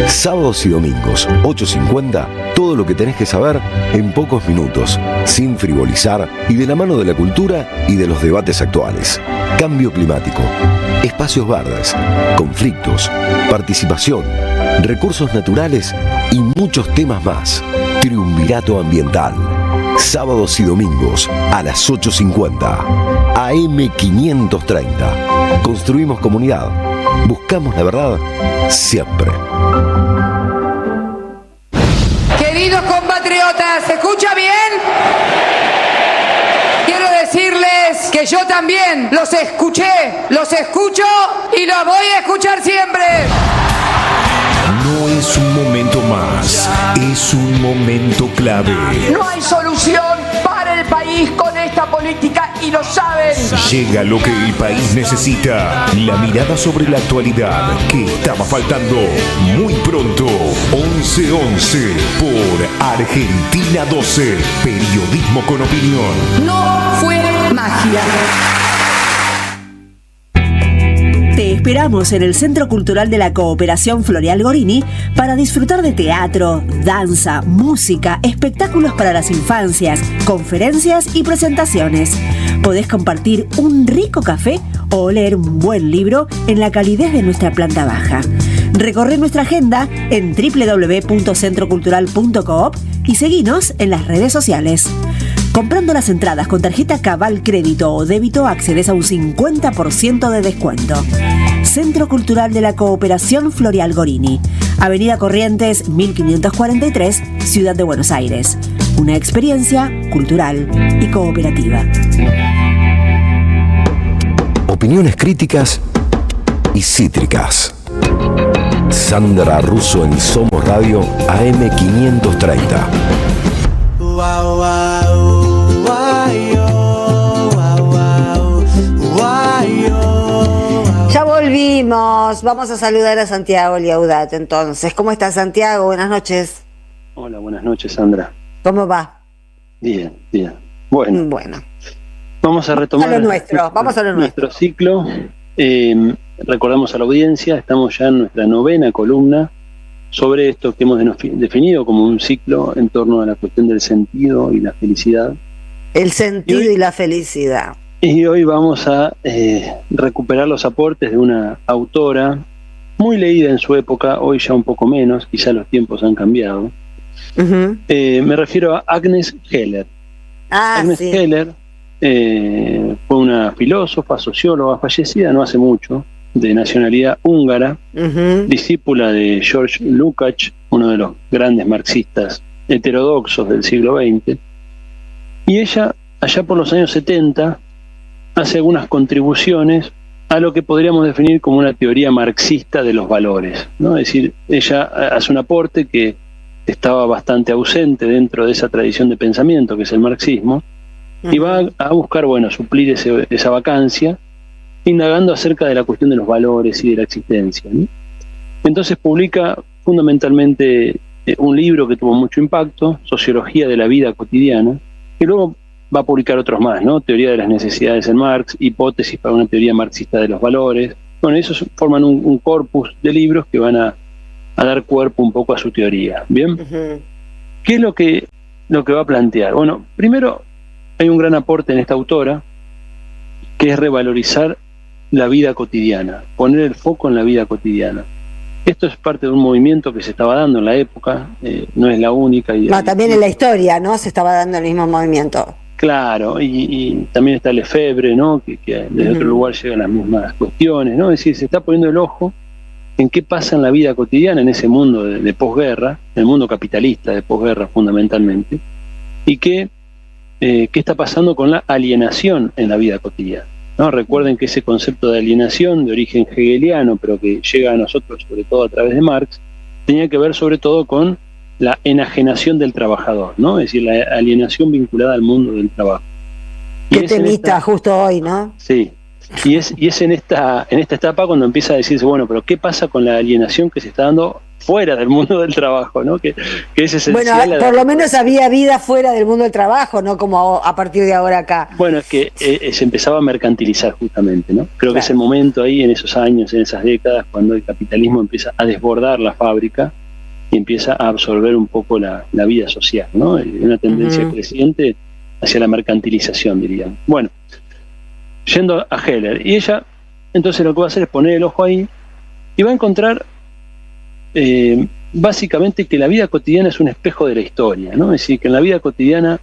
Speaker 1: Sábados y domingos, 8:50, todo lo que tenés que saber en pocos minutos, sin frivolizar y de la mano de la cultura y de los debates actuales. Cambio climático, espacios verdes, conflictos, participación, recursos naturales y muchos temas más. Triunvirato Ambiental. Sábados y domingos a las 8:50. AM530. Construimos comunidad. Buscamos la verdad siempre.
Speaker 12: Queridos compatriotas, ¿se escucha bien? Quiero decirles que yo también los escuché, los escucho y los voy a escuchar siempre.
Speaker 13: No es un momento más, es un momento clave.
Speaker 12: No hay solución para el país con esta política y lo saben.
Speaker 13: Llega lo que el país necesita, la mirada sobre la actualidad que estaba faltando. Muy pronto, 11:11 por Argentina 12, periodismo con opinión.
Speaker 12: No fue magia.
Speaker 5: Te esperamos en el Centro Cultural de la Cooperación Floreal Gorini para disfrutar de teatro, danza, música, espectáculos para las infancias, conferencias y presentaciones. Podés compartir un rico café o leer un buen libro en la calidez de nuestra planta baja. Recorre nuestra agenda en www.centrocultural.coop y seguinos en las redes sociales. Comprando las entradas con tarjeta Cabal Crédito o Débito accedes a un 50% de descuento. Centro Cultural de la Cooperación Floreal Gorini, Avenida Corrientes 1543, Ciudad de Buenos Aires. Una experiencia cultural y cooperativa.
Speaker 1: Opiniones críticas y cítricas. Sandra Russo en Somos Radio AM530.
Speaker 3: Ya volvimos. Vamos a saludar a Santiago Llaudat entonces. ¿Cómo estás, Santiago? Buenas noches.
Speaker 6: Hola, buenas noches, Sandra.
Speaker 3: ¿Cómo va?
Speaker 6: Bien, bien. Bueno. Vamos a retomar nuestro ciclo. Recordamos a la audiencia, estamos ya en nuestra 9ª columna sobre esto que hemos definido como un ciclo en torno a la cuestión del sentido y la felicidad.
Speaker 3: El sentido y la felicidad.
Speaker 6: Y hoy vamos a recuperar los aportes de una autora muy leída en su época, hoy ya un poco menos, quizá los tiempos han cambiado. Me refiero a Agnes Heller. Agnes Heller fue una filósofa, socióloga, fallecida no hace mucho, de nacionalidad húngara, discípula de George Lukács, uno de los grandes marxistas heterodoxos del siglo XX. Y ella, allá por los años 70, hace algunas contribuciones a lo que podríamos definir como una teoría marxista de los valores, ¿no? Es decir, ella hace un aporte que estaba bastante ausente dentro de esa tradición de pensamiento que es el marxismo, y va a buscar, bueno, suplir esa vacancia, indagando acerca de la cuestión de los valores y de la existencia, ¿no? Entonces publica fundamentalmente un libro que tuvo mucho impacto, Sociología de la vida cotidiana, y luego va a publicar otros más, ¿no? Teoría de las necesidades en Marx, Hipótesis para una teoría marxista de los valores. Bueno, esos forman un corpus de libros que van a dar cuerpo un poco a su teoría. ¿Bien? ¿Qué es lo que va a plantear? Bueno, primero hay un gran aporte en esta autora, que es revalorizar la vida cotidiana, poner el foco en la vida cotidiana. Esto es parte de un movimiento que se estaba dando en la época, no es la única.
Speaker 3: No, también en la historia, ¿no? Se estaba dando el mismo movimiento.
Speaker 6: Claro, y también está Lefebvre, ¿no? Que desde otro lugar llegan las mismas cuestiones, ¿no? Es decir, se está poniendo el ojo en qué pasa en la vida cotidiana, en ese mundo de posguerra, el mundo capitalista de posguerra fundamentalmente, y qué está pasando con la alienación en la vida cotidiana, ¿no? Recuerden que ese concepto de alienación de origen hegeliano, pero que llega a nosotros sobre todo a través de Marx, tenía que ver sobre todo con la enajenación del trabajador, ¿no? Es decir, la alienación vinculada al mundo del trabajo.
Speaker 3: Qué temita justo hoy, ¿no?
Speaker 6: Sí, y es en esta etapa cuando empieza a decirse, bueno, pero ¿qué pasa con la alienación que se está dando fuera del mundo del trabajo, ¿no? Que es esencial.
Speaker 3: Bueno, por lo menos había vida fuera del mundo del trabajo, no como a partir de ahora acá.
Speaker 6: Bueno, es que se empezaba a mercantilizar justamente, ¿no? Creo que es el momento ahí, en esos años, en esas décadas, cuando el capitalismo empieza a desbordar la fábrica y empieza a absorber un poco la vida social, ¿no? Una tendencia creciente hacia la mercantilización, dirían. Bueno, yendo a Heller, y ella entonces lo que va a hacer es poner el ojo ahí y va a encontrar básicamente que la vida cotidiana es un espejo de la historia, ¿no? Es decir, que en la vida cotidiana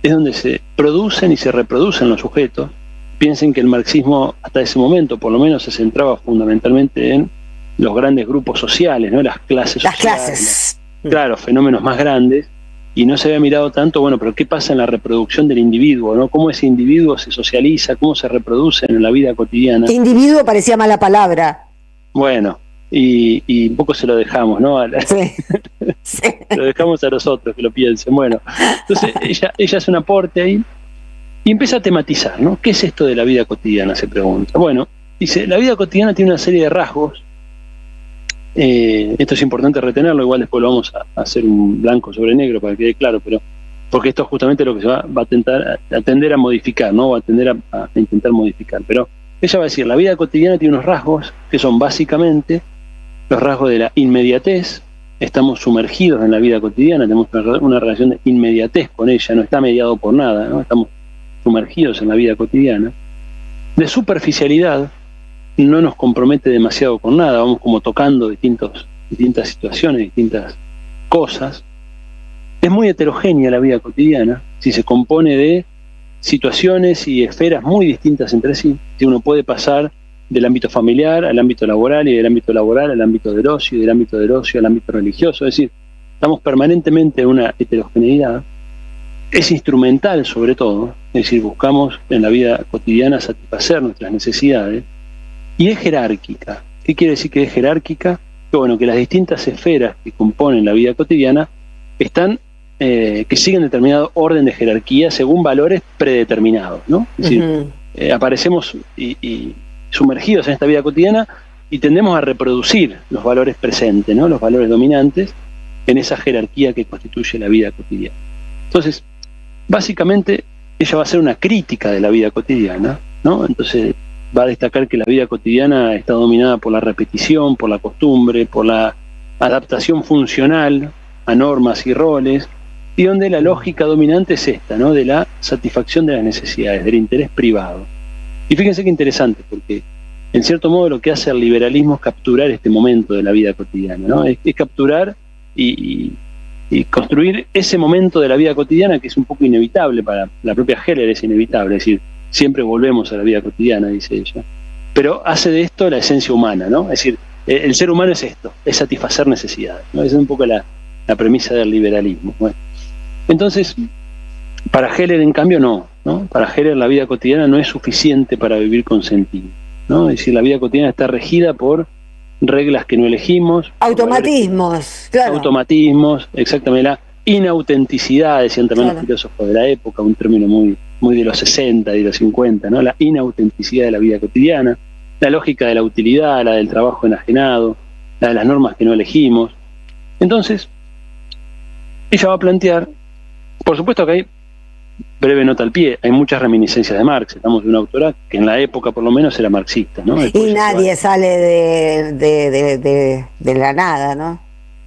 Speaker 6: es donde se producen y se reproducen los sujetos. Piensen que el marxismo hasta ese momento por lo menos se centraba fundamentalmente en los grandes grupos sociales, ¿no? Las clases sociales.
Speaker 3: Las clases.
Speaker 6: Claro, fenómenos más grandes, y no se había mirado tanto, bueno, pero ¿qué pasa en la reproducción del individuo, ¿no? ¿Cómo ese individuo se socializa? ¿Cómo se reproduce en la vida cotidiana?
Speaker 3: Individuo parecía mala palabra.
Speaker 6: Bueno, y un poco se lo dejamos, ¿no? Sí. Lo dejamos a los otros que lo piensen. Bueno, entonces ella hace un aporte ahí y empieza a tematizar, ¿no? ¿Qué es esto de la vida cotidiana? Se pregunta. Bueno, dice, la vida cotidiana tiene una serie de rasgos. Esto es importante retenerlo, igual después lo vamos a hacer un blanco sobre negro para que quede claro, pero porque esto es justamente lo que se va a tender a modificar, ¿no? Va a tender a intentar modificar. Pero ella va a decir, la vida cotidiana tiene unos rasgos que son básicamente los rasgos de la inmediatez. Estamos sumergidos en la vida cotidiana, tenemos una relación de inmediatez con ella, no está mediado por nada, ¿no? Estamos sumergidos en la vida cotidiana. De superficialidad, no nos compromete demasiado con nada, vamos como tocando distintas situaciones, distintas cosas. Es muy heterogénea la vida cotidiana, si se compone de situaciones y esferas muy distintas entre sí. Si uno puede pasar del ámbito familiar al ámbito laboral, y del ámbito laboral al ámbito del ocio, y del ámbito del ocio al ámbito religioso, es decir, estamos permanentemente en una heterogeneidad. Es instrumental sobre todo, es decir, buscamos en la vida cotidiana satisfacer nuestras necesidades, y es jerárquica. ¿Qué quiere decir que es jerárquica? Que bueno, que las distintas esferas que componen la vida cotidiana están, que siguen determinado orden de jerarquía según valores predeterminados, ¿no? Es decir, aparecemos y sumergidos en esta vida cotidiana y tendemos a reproducir los valores presentes, ¿no? Los valores dominantes en esa jerarquía que constituye la vida cotidiana. Entonces, básicamente, ella va a hacer una crítica de la vida cotidiana, ¿no? Entonces, va a destacar que la vida cotidiana está dominada por la repetición, por la costumbre, por la adaptación funcional a normas y roles, y donde la lógica dominante es esta, ¿no? De la satisfacción de las necesidades, del interés privado. Y fíjense qué interesante, porque en cierto modo lo que hace el liberalismo es capturar este momento de la vida cotidiana, ¿no? Es capturar y construir ese momento de la vida cotidiana que es un poco inevitable para la propia Heller, es inevitable, es decir, siempre volvemos a la vida cotidiana, dice ella, pero hace de esto la esencia humana, ¿no? Es decir, el ser humano es esto, es satisfacer necesidades, ¿no? Esa es un poco la premisa del liberalismo. Bueno, entonces, para Heller, en cambio, no. Para Heller la vida cotidiana no es suficiente para vivir con sentido, ¿no? Es decir, la vida cotidiana está regida por reglas que no elegimos.
Speaker 3: Automatismos, claro.
Speaker 6: Automatismos, exactamente. La inautenticidad, decían también los filósofos de la época, un término muy de los 60 y de los 50, ¿no? La inautenticidad de la vida cotidiana, la lógica de la utilidad, la del trabajo enajenado, la de las normas que no elegimos. Entonces, ella va a plantear, por supuesto que hay, breve nota al pie, hay muchas reminiscencias de Marx, estamos de una autora que en la época por lo menos era marxista, ¿no?
Speaker 3: Y nadie sale de la nada, ¿no?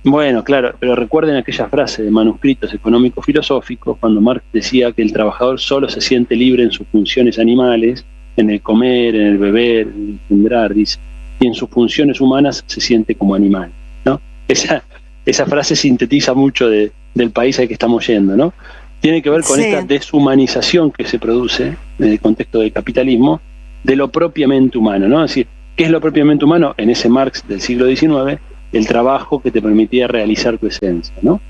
Speaker 6: Bueno, claro, pero recuerden aquella frase de Manuscritos Económicos Filosóficos, cuando Marx decía que el trabajador solo se siente libre en sus funciones animales, en el comer, en el beber, en el engendrar, dice, y en sus funciones humanas se siente como animal, ¿no? Esa frase sintetiza mucho del país al que estamos yendo, ¿no? Tiene que ver con esta deshumanización que se produce en el contexto del capitalismo de lo propiamente humano, ¿no? Es decir, ¿qué es lo propiamente humano? En ese Marx del siglo XIX, el trabajo que te permitía realizar tu esencia, ¿no?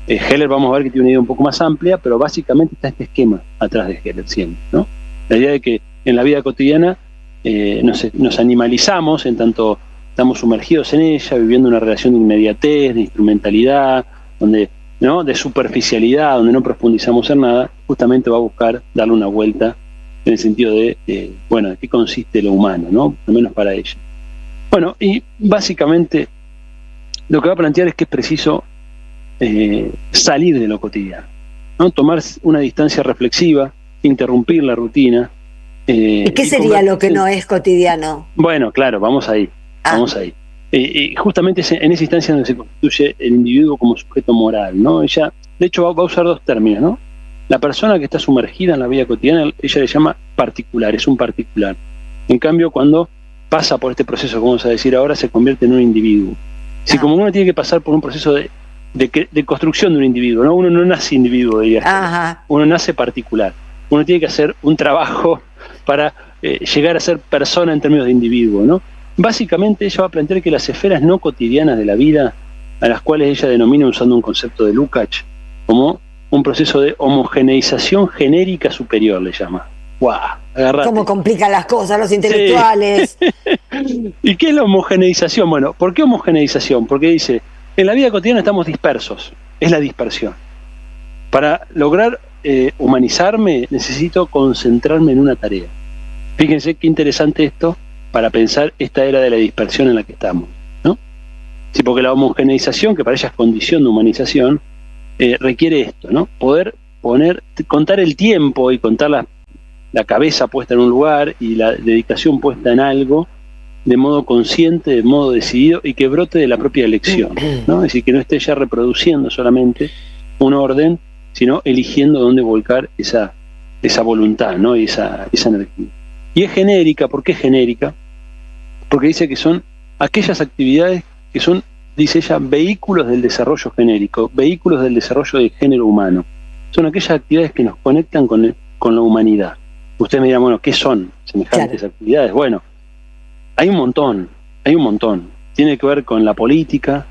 Speaker 6: Heller, vamos a ver que tiene una idea un poco más amplia, pero básicamente está este esquema atrás de Heller siempre, ¿no? La idea de que en la vida cotidiana nos animalizamos en tanto estamos sumergidos en ella, viviendo una relación de inmediatez, de instrumentalidad, donde, ¿no?, de superficialidad, donde no profundizamos en nada, justamente va a buscar darle una vuelta en el sentido de qué consiste lo humano, ¿no? Al menos para ella. Bueno, y básicamente lo que va a plantear es que es preciso salir de lo cotidiano, ¿no? Tomar una distancia reflexiva, interrumpir la rutina.
Speaker 3: ¿Y qué sería lo que no es cotidiano?
Speaker 6: Bueno, claro, vamos ahí. Vamos ahí. Y justamente en esa instancia donde se constituye el individuo como sujeto moral, ¿no? Ella, de hecho, va a usar dos términos, ¿no? La persona que está sumergida en la vida cotidiana, ella le llama particular, es un particular. En cambio, cuando pasa por este proceso, como vamos a decir ahora, se convierte en un individuo. Si como uno tiene que pasar por un proceso de construcción de un individuo, ¿no? Uno no nace individuo, diría. Uno nace particular. Uno tiene que hacer un trabajo para llegar a ser persona en términos de individuo, ¿no? Básicamente ella va a plantear que las esferas no cotidianas de la vida, a las cuales ella denomina, usando un concepto de Lukács, como un proceso de homogeneización genérica superior, le llama. ¡Guau! Agarrate.
Speaker 3: ¿Cómo complican las cosas los intelectuales?
Speaker 6: Sí. ¿Y qué es la homogeneización? Bueno, ¿por qué homogeneización? Porque dice, en la vida cotidiana estamos dispersos, es la dispersión. Para lograr humanizarme, necesito concentrarme en una tarea. Fíjense qué interesante esto para pensar esta era de la dispersión en la que estamos, ¿no? Sí, porque la homogeneización, que para ella es condición de humanización, requiere esto, ¿no? Poder contar el tiempo y contar la cabeza puesta en un lugar y la dedicación puesta en algo de modo consciente, de modo decidido y que brote de la propia elección, ¿no? Es decir, que no esté ya reproduciendo solamente un orden, sino eligiendo dónde volcar esa voluntad, ¿no? Y esa energía. Y es genérica. ¿Por qué es genérica? Porque dice que son aquellas actividades que son, dice ella, vehículos del desarrollo genérico, vehículos del desarrollo del género humano. Son aquellas actividades que nos conectan con la humanidad. Ustedes me dirán, bueno, ¿qué son semejantes actividades? Bueno, hay un montón. Tiene que ver con la política,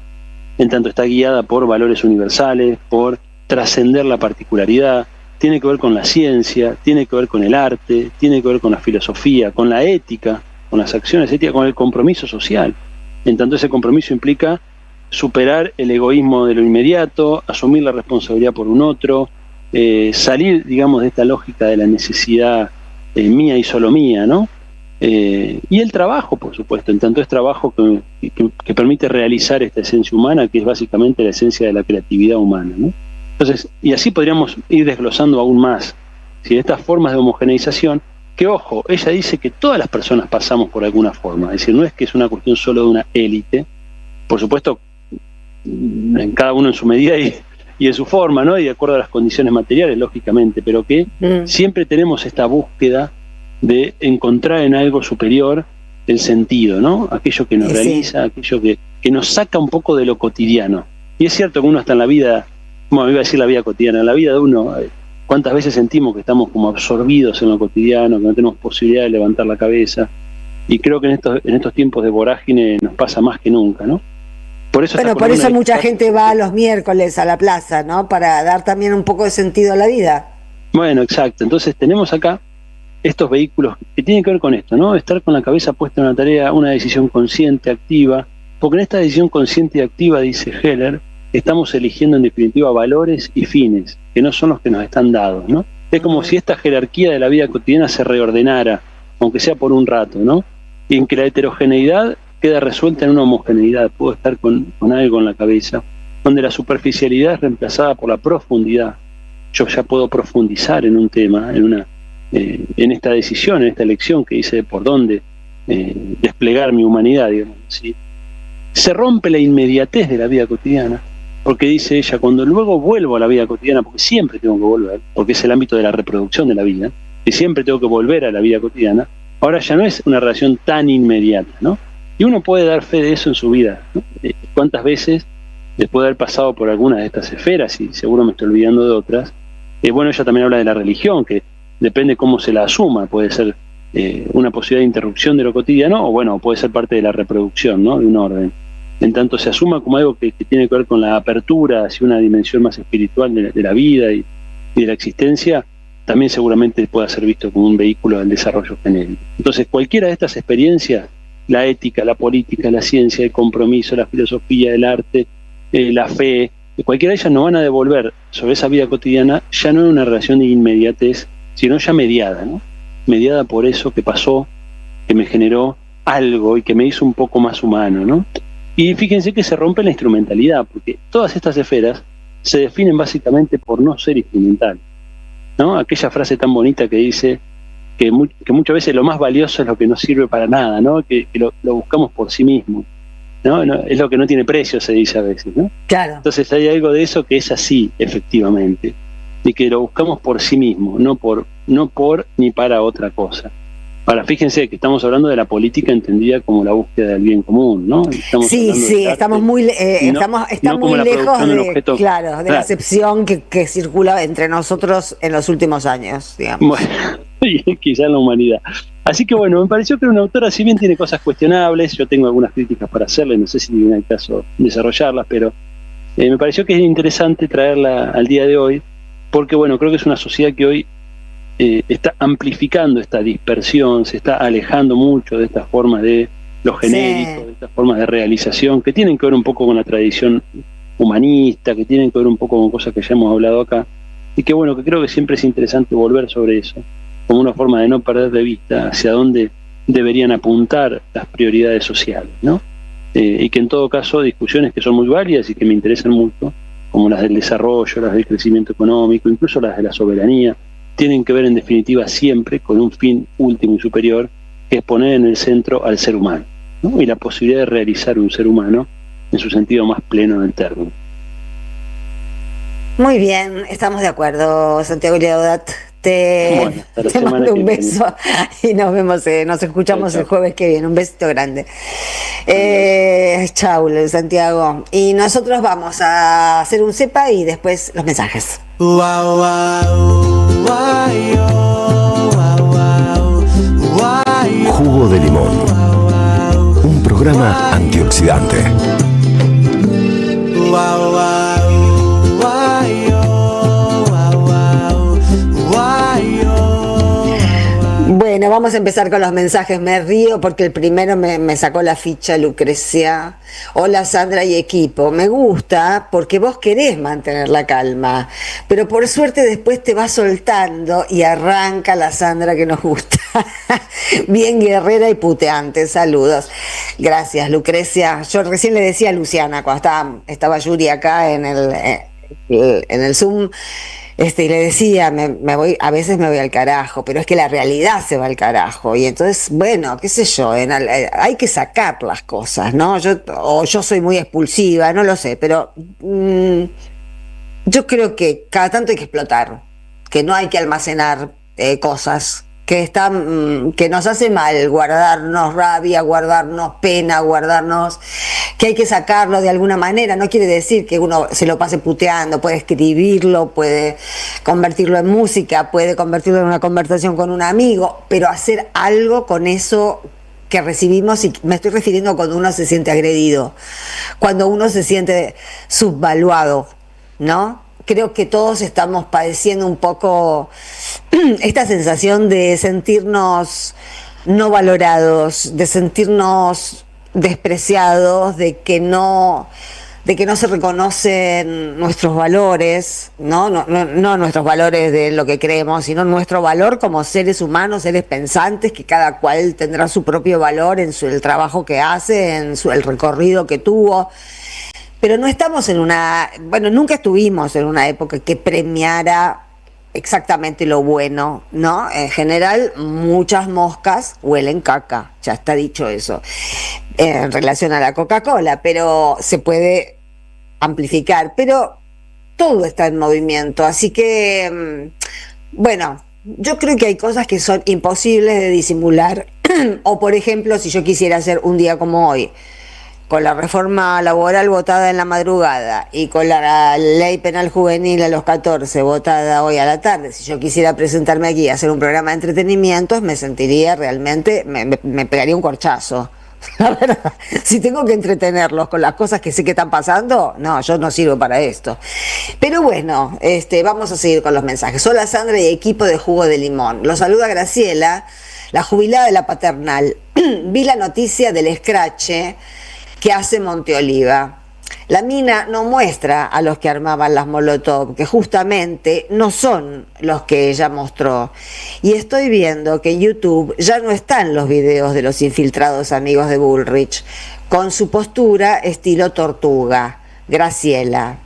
Speaker 6: en tanto está guiada por valores universales, por trascender la particularidad. Tiene que ver con la ciencia, tiene que ver con el arte, tiene que ver con la filosofía, con la ética, con las acciones éticas, con el compromiso social. En tanto ese compromiso implica superar el egoísmo de lo inmediato, asumir la responsabilidad por un otro, salir, digamos, de esta lógica de la necesidad mía y solo mía, ¿no? Y el trabajo, por supuesto, en tanto es trabajo que permite realizar esta esencia humana, que es básicamente la esencia de la creatividad humana, ¿no? Entonces, y así podríamos ir desglosando aún más, ¿sí?, estas formas de homogeneización, que ojo, ella dice que todas las personas pasamos por alguna forma, es decir, no es que es una cuestión solo de una élite, por supuesto, cada uno en su medida y en su forma, ¿no? Y de acuerdo a las condiciones materiales, lógicamente, pero que siempre tenemos esta búsqueda de encontrar en algo superior el sentido, ¿no? Aquello que nos realiza, aquello que nos saca un poco de lo cotidiano. Y es cierto que uno está en la vida, bueno, iba a decir la vida cotidiana, en la vida de uno, ¿cuántas veces sentimos que estamos como absorbidos en lo cotidiano, que no tenemos posibilidad de levantar la cabeza? Y creo que en estos tiempos de vorágine nos pasa más que nunca, ¿no? Por eso
Speaker 3: mucha gente va los miércoles a la plaza, ¿no? Para dar también un poco de sentido a la vida.
Speaker 6: Bueno, exacto. Entonces tenemos acá estos vehículos que tienen que ver con esto, ¿no? Estar con la cabeza puesta en una tarea, una decisión consciente, activa, porque en esta decisión consciente y activa, dice Heller, estamos eligiendo en definitiva valores y fines, que no son los que nos están dados, ¿no? Es como si esta jerarquía de la vida cotidiana se reordenara, aunque sea por un rato, ¿no? Y en que la heterogeneidad queda resuelta en una homogeneidad. Puedo estar con algo en la cabeza, donde la superficialidad es reemplazada por la profundidad. Yo ya puedo profundizar en un tema, en esta decisión, en esta elección que hice de por dónde desplegar mi humanidad, digamos, ¿sí? Se rompe la inmediatez de la vida cotidiana, porque dice ella, cuando luego vuelvo a la vida cotidiana, porque siempre tengo que volver, porque es el ámbito de la reproducción de la vida, y siempre tengo que volver a la vida cotidiana, ahora ya no es una relación tan inmediata, ¿no? Y uno puede dar fe de eso en su vida, ¿no? ¿Cuántas veces, después de haber pasado por algunas de estas esferas, y seguro me estoy olvidando de otras, bueno, ella también habla de la religión, que depende cómo se la asuma, puede ser una posibilidad de interrupción de lo cotidiano, o bueno, puede ser parte de la reproducción, ¿no? De un orden. En tanto se asuma como algo que tiene que ver con la apertura hacia una dimensión más espiritual de la vida y de la existencia, también seguramente pueda ser visto como un vehículo del desarrollo genérico. Entonces, cualquiera de estas experiencias, la ética, la política, la ciencia, el compromiso, la filosofía, el arte, la fe, cualquiera de ellas nos van a devolver sobre esa vida cotidiana ya no en una relación de inmediatez, sino ya mediada, ¿no? Mediada por eso que pasó, que me generó algo y que me hizo un poco más humano, ¿no? Y fíjense que se rompe la instrumentalidad, porque todas estas esferas se definen básicamente por no ser instrumental, ¿no? Aquella frase tan bonita que dice que muchas veces lo más valioso es lo que no sirve para nada, ¿no? Que lo buscamos por sí mismo, ¿no? Es lo que no tiene precio, se dice a veces, ¿no?
Speaker 3: Claro.
Speaker 6: Entonces hay algo de eso que es así, efectivamente, y que lo buscamos por sí mismo, no por ni para otra cosa. Ahora, fíjense que estamos hablando de la política entendida como la búsqueda del bien común, ¿no?
Speaker 3: Estamos muy lejos de la acepción que circula entre nosotros en los últimos años, digamos.
Speaker 6: Bueno, quizá en la humanidad. Así que bueno, me pareció que era una autora, si bien tiene cosas cuestionables, yo tengo algunas críticas para hacerle, no sé si viene el caso desarrollarlas, pero me pareció que es interesante traerla al día de hoy, porque bueno, creo que es una sociedad que hoy está amplificando esta dispersión, se está alejando mucho de estas formas de lo genérico, de estas formas de realización, que tienen que ver un poco con la tradición humanista, que tienen que ver un poco con cosas que ya hemos hablado acá, y que bueno, que creo que siempre es interesante volver sobre eso, como una forma de no perder de vista hacia dónde deberían apuntar las prioridades sociales, ¿no? Y que en todo caso discusiones que son muy válidas y que me interesan mucho, como las del desarrollo, las del crecimiento económico, incluso las de la soberanía, tienen que ver en definitiva siempre con un fin último y superior, que es poner en el centro al ser humano, ¿no? Y la posibilidad de realizar un ser humano en su sentido más pleno del término.
Speaker 3: Muy bien, estamos de acuerdo, Santiago Llaudat. Te mando un beso y nos vemos, nos escuchamos el jueves que viene. Un besito grande. Chau, Santiago. Y nosotros vamos a hacer un cepa y después los mensajes.
Speaker 1: Jugo de limón. Un programa antioxidante.
Speaker 3: Bueno, vamos a empezar con los mensajes. Me río porque el primero me sacó la ficha Lucrecia. Hola Sandra y equipo. Me gusta porque vos querés mantener la calma, pero por suerte después te vas soltando y arranca la Sandra que nos gusta. Bien guerrera y puteante. Saludos. Gracias, Lucrecia. Yo recién le decía a Luciana cuando estaba Yuri acá en el Zoom, Y le decía, a veces me voy al carajo, pero es que la realidad se va al carajo. Y entonces, bueno, qué sé yo, hay que sacar las cosas, ¿no? Yo soy muy expulsiva, no lo sé, pero yo creo que cada tanto hay que explotar, que no hay que almacenar cosas que nos hace mal, guardarnos rabia, guardarnos pena, que hay que sacarlo de alguna manera. No quiere decir que uno se lo pase puteando, puede escribirlo, puede convertirlo en música, puede convertirlo en una conversación con un amigo, pero hacer algo con eso que recibimos, y me estoy refiriendo cuando uno se siente agredido, cuando uno se siente subvaluado, ¿no? Creo que todos estamos padeciendo un poco esta sensación de sentirnos no valorados, de sentirnos despreciados, de que no se reconocen nuestros valores, no nuestros valores de lo que creemos, sino nuestro valor como seres humanos, seres pensantes, que cada cual tendrá su propio valor en el trabajo que hace, en el recorrido que tuvo. Pero no estamos nunca estuvimos en una época que premiara exactamente lo bueno, ¿no? En general, muchas moscas huelen caca, ya está dicho eso, en relación a la Coca-Cola, pero se puede amplificar, pero todo está en movimiento, así que, bueno, yo creo que hay cosas que son imposibles de disimular, o por ejemplo, si yo quisiera hacer un día como hoy, con la reforma laboral votada en la madrugada y con la ley penal juvenil a los 14 votada hoy a la tarde, si yo quisiera presentarme aquí y hacer un programa de entretenimientos, me sentiría realmente, me pegaría un corchazo. La verdad, si tengo que entretenerlos con las cosas que sé que están pasando, no, yo no sirvo para esto. Pero bueno, vamos a seguir con los mensajes. Hola Sandra y equipo de Jugo de Limón. Los saluda Graciela, la jubilada de la paternal. Vi la noticia del escrache que hace Monteoliva. La mina no muestra a los que armaban las Molotov, que justamente no son los que ella mostró. Y estoy viendo que en YouTube ya no están los videos de los infiltrados amigos de Bullrich, con su postura estilo tortuga. Graciela.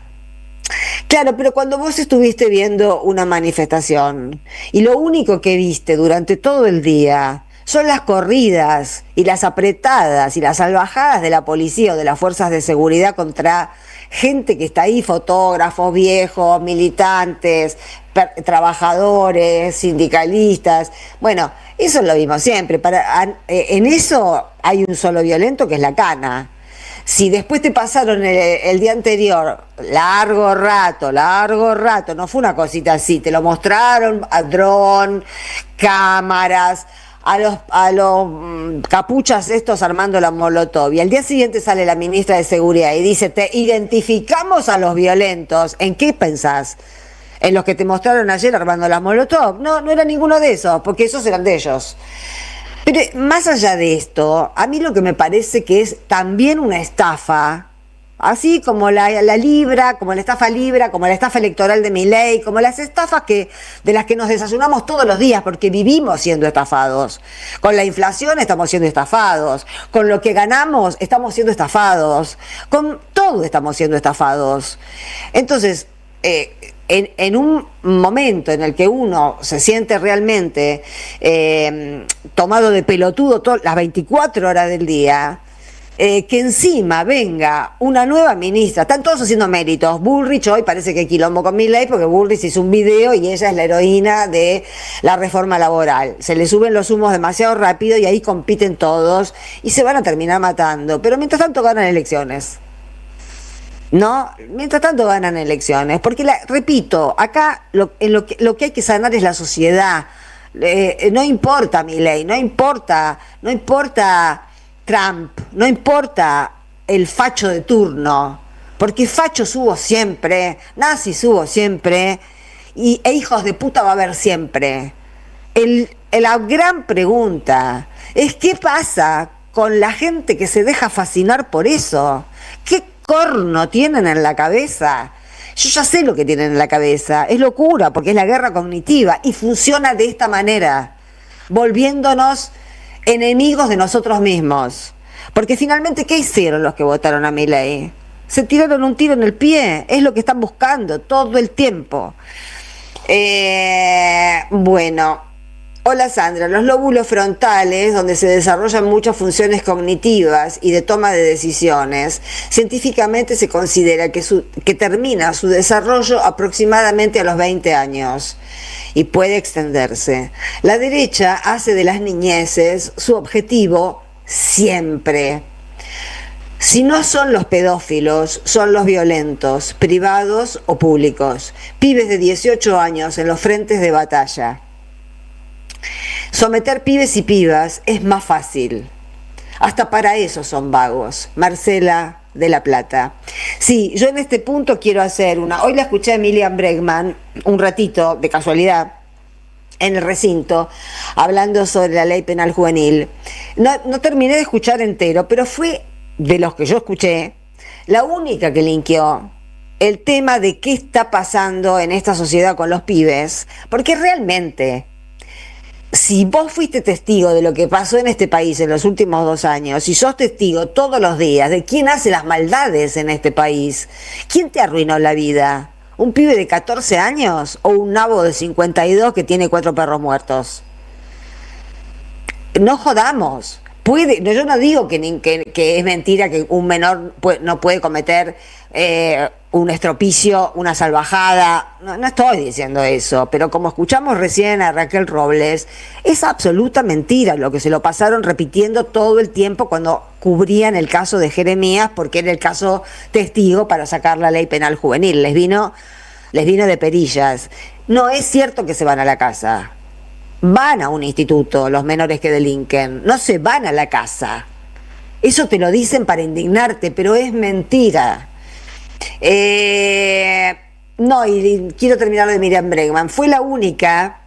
Speaker 3: Claro, pero cuando vos estuviste viendo una manifestación y lo único que viste durante todo el día son las corridas y las apretadas y las salvajadas de la policía o de las fuerzas de seguridad contra gente que está ahí, fotógrafos viejos, militantes, trabajadores, sindicalistas. Bueno, eso lo vimos siempre. En eso hay un solo violento, que es la cana. Si después te pasaron el día anterior largo rato, no fue una cosita así, te lo mostraron a dron, cámaras, a los capuchas estos armando la Molotov, y al día siguiente sale la ministra de Seguridad y dice, te identificamos a los violentos. ¿En qué pensás? ¿En los que te mostraron ayer armando la Molotov? No era ninguno de esos, porque esos eran de ellos. Pero más allá de esto, a mí lo que me parece que es también una estafa, así como la Libra, como la estafa Libra, como la estafa electoral de Milei, como las estafas de las que nos desayunamos todos los días, porque vivimos siendo estafados. Con la inflación estamos siendo estafados, con lo que ganamos estamos siendo estafados, con todo estamos siendo estafados. Entonces, en un momento en el que uno se siente realmente tomado de pelotudo las 24 horas del día, que encima venga una nueva ministra, están todos haciendo méritos. Bullrich hoy parece que hay quilombo con Milei porque Bullrich hizo un video y ella es la heroína de la reforma laboral. Se le suben los humos demasiado rápido y ahí compiten todos y se van a terminar matando. Pero mientras tanto ganan elecciones. ¿No? Mientras tanto ganan elecciones. Porque, repito, acá lo que hay que sanar es la sociedad. No importa Milei, no importa Trump, no importa el facho de turno, porque fachos hubo siempre, nazis hubo siempre, e hijos de puta va a haber siempre. La gran pregunta es ¿qué pasa con la gente que se deja fascinar por eso? ¿Qué corno tienen en la cabeza? Yo ya sé lo que tienen en la cabeza, es locura, porque es la guerra cognitiva y funciona de esta manera, volviéndonos enemigos de nosotros mismos. Porque finalmente, ¿qué hicieron los que votaron a Milei? Se tiraron un tiro en el pie, es lo que están buscando todo el tiempo. Bueno, hola Sandra, los lóbulos frontales, donde se desarrollan muchas funciones cognitivas y de toma de decisiones, científicamente se considera que termina su desarrollo aproximadamente a los 20 años y puede extenderse. La derecha hace de las niñeces su objetivo siempre. Si no son los pedófilos, son los violentos, privados o públicos, pibes de 18 años en los frentes de batalla. Someter pibes y pibas es más fácil. Hasta para eso son vagos. Marcela de La Plata. Sí, yo en este punto quiero hacer una... Hoy la escuché a Emilian Bregman un ratito, de casualidad, en el recinto, hablando sobre la ley penal juvenil. No terminé de escuchar entero, pero fue, de los que yo escuché, la única que linkeó el tema de qué está pasando en esta sociedad con los pibes, porque realmente, si vos fuiste testigo de lo que pasó en este país en los últimos 2 años, si sos testigo todos los días de quién hace las maldades en este país, ¿quién te arruinó la vida? ¿Un pibe de 14 años o un nabo de 52 que tiene 4 perros muertos? No jodamos. Yo no digo que es mentira que un menor no puede cometer un estropicio, una salvajada. No estoy diciendo eso, pero como escuchamos recién a Raquel Robles, es absoluta mentira lo que se lo pasaron repitiendo todo el tiempo cuando cubrían el caso de Jeremías, porque era el caso testigo para sacar la ley penal juvenil. Les vino de perillas. No es cierto que se van a la casa. Van a un instituto los menores que delinquen, no se van a la casa. Eso te lo dicen para indignarte, pero es mentira. No, y quiero terminar de Miriam Bregman. Fue la única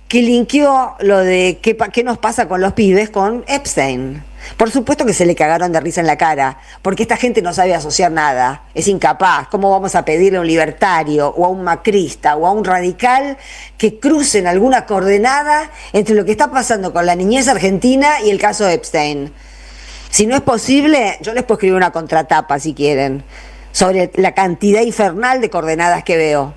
Speaker 3: que linkeó lo de qué nos pasa con los pibes con Epstein. Por supuesto que se le cagaron de risa en la cara, porque esta gente no sabe asociar nada, es incapaz. ¿Cómo vamos a pedirle a un libertario o a un macrista o a un radical que crucen alguna coordenada entre lo que está pasando con la niñez argentina y el caso Epstein? Si no es posible, yo les puedo escribir una contratapa si quieren, sobre la cantidad infernal de coordenadas que veo.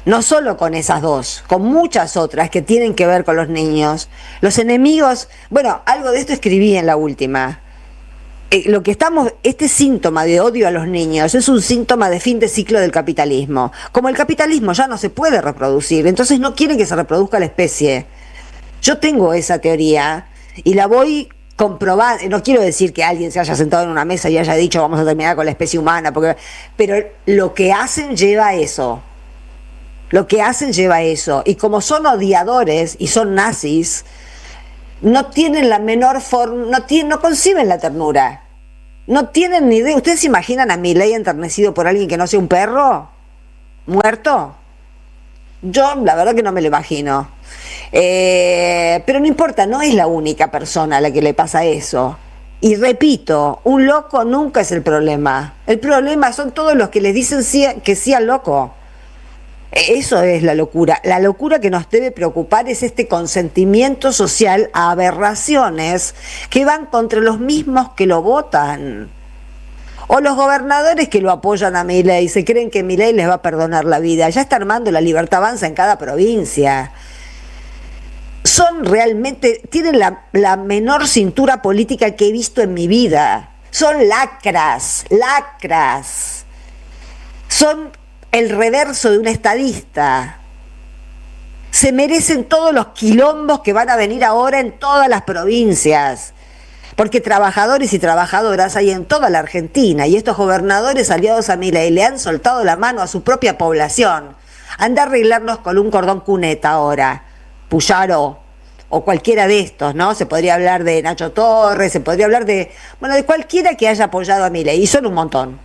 Speaker 3: No solo con esas dos, con muchas otras que tienen que ver con los niños. Los enemigos, bueno, algo de esto escribí en la última. Este síntoma de odio a los niños es un síntoma de fin de ciclo del capitalismo. Como el capitalismo ya no se puede reproducir, entonces no quieren que se reproduzca la especie. Yo tengo esa teoría y la voy comprobando. No quiero decir que alguien se haya sentado en una mesa y haya dicho vamos a terminar con la especie humana, pero lo que hacen lleva a eso. Lo que hacen lleva a eso. Y como son odiadores y son nazis, no tienen la menor forma, no conciben la ternura. No tienen ni idea. ¿Ustedes se imaginan a Milei enternecido por alguien que no sea un perro? ¿Muerto? Yo la verdad que no me lo imagino. Pero no importa, no es la única persona a la que le pasa eso. Y repito, un loco nunca es el problema. El problema son todos los que les dicen que sí al loco. Eso es la locura. La locura que nos debe preocupar es este consentimiento social a aberraciones que van contra los mismos que lo votan. O los gobernadores que lo apoyan a Milei, se creen que Milei les va a perdonar la vida. Ya está armando la Libertad Avanza en cada provincia. Son realmente, tienen la menor cintura política que he visto en mi vida. Son lacras. Son el reverso de un estadista. Se merecen todos los quilombos que van a venir ahora en todas las provincias, porque trabajadores y trabajadoras hay en toda la Argentina, y estos gobernadores aliados a Milei le han soltado la mano a su propia población. Anda a arreglarnos con un cordón cuneta ahora, Puyaro, o cualquiera de estos, ¿no? Se podría hablar de Nacho Torres, se podría hablar de cualquiera que haya apoyado a Milei, y son un montón.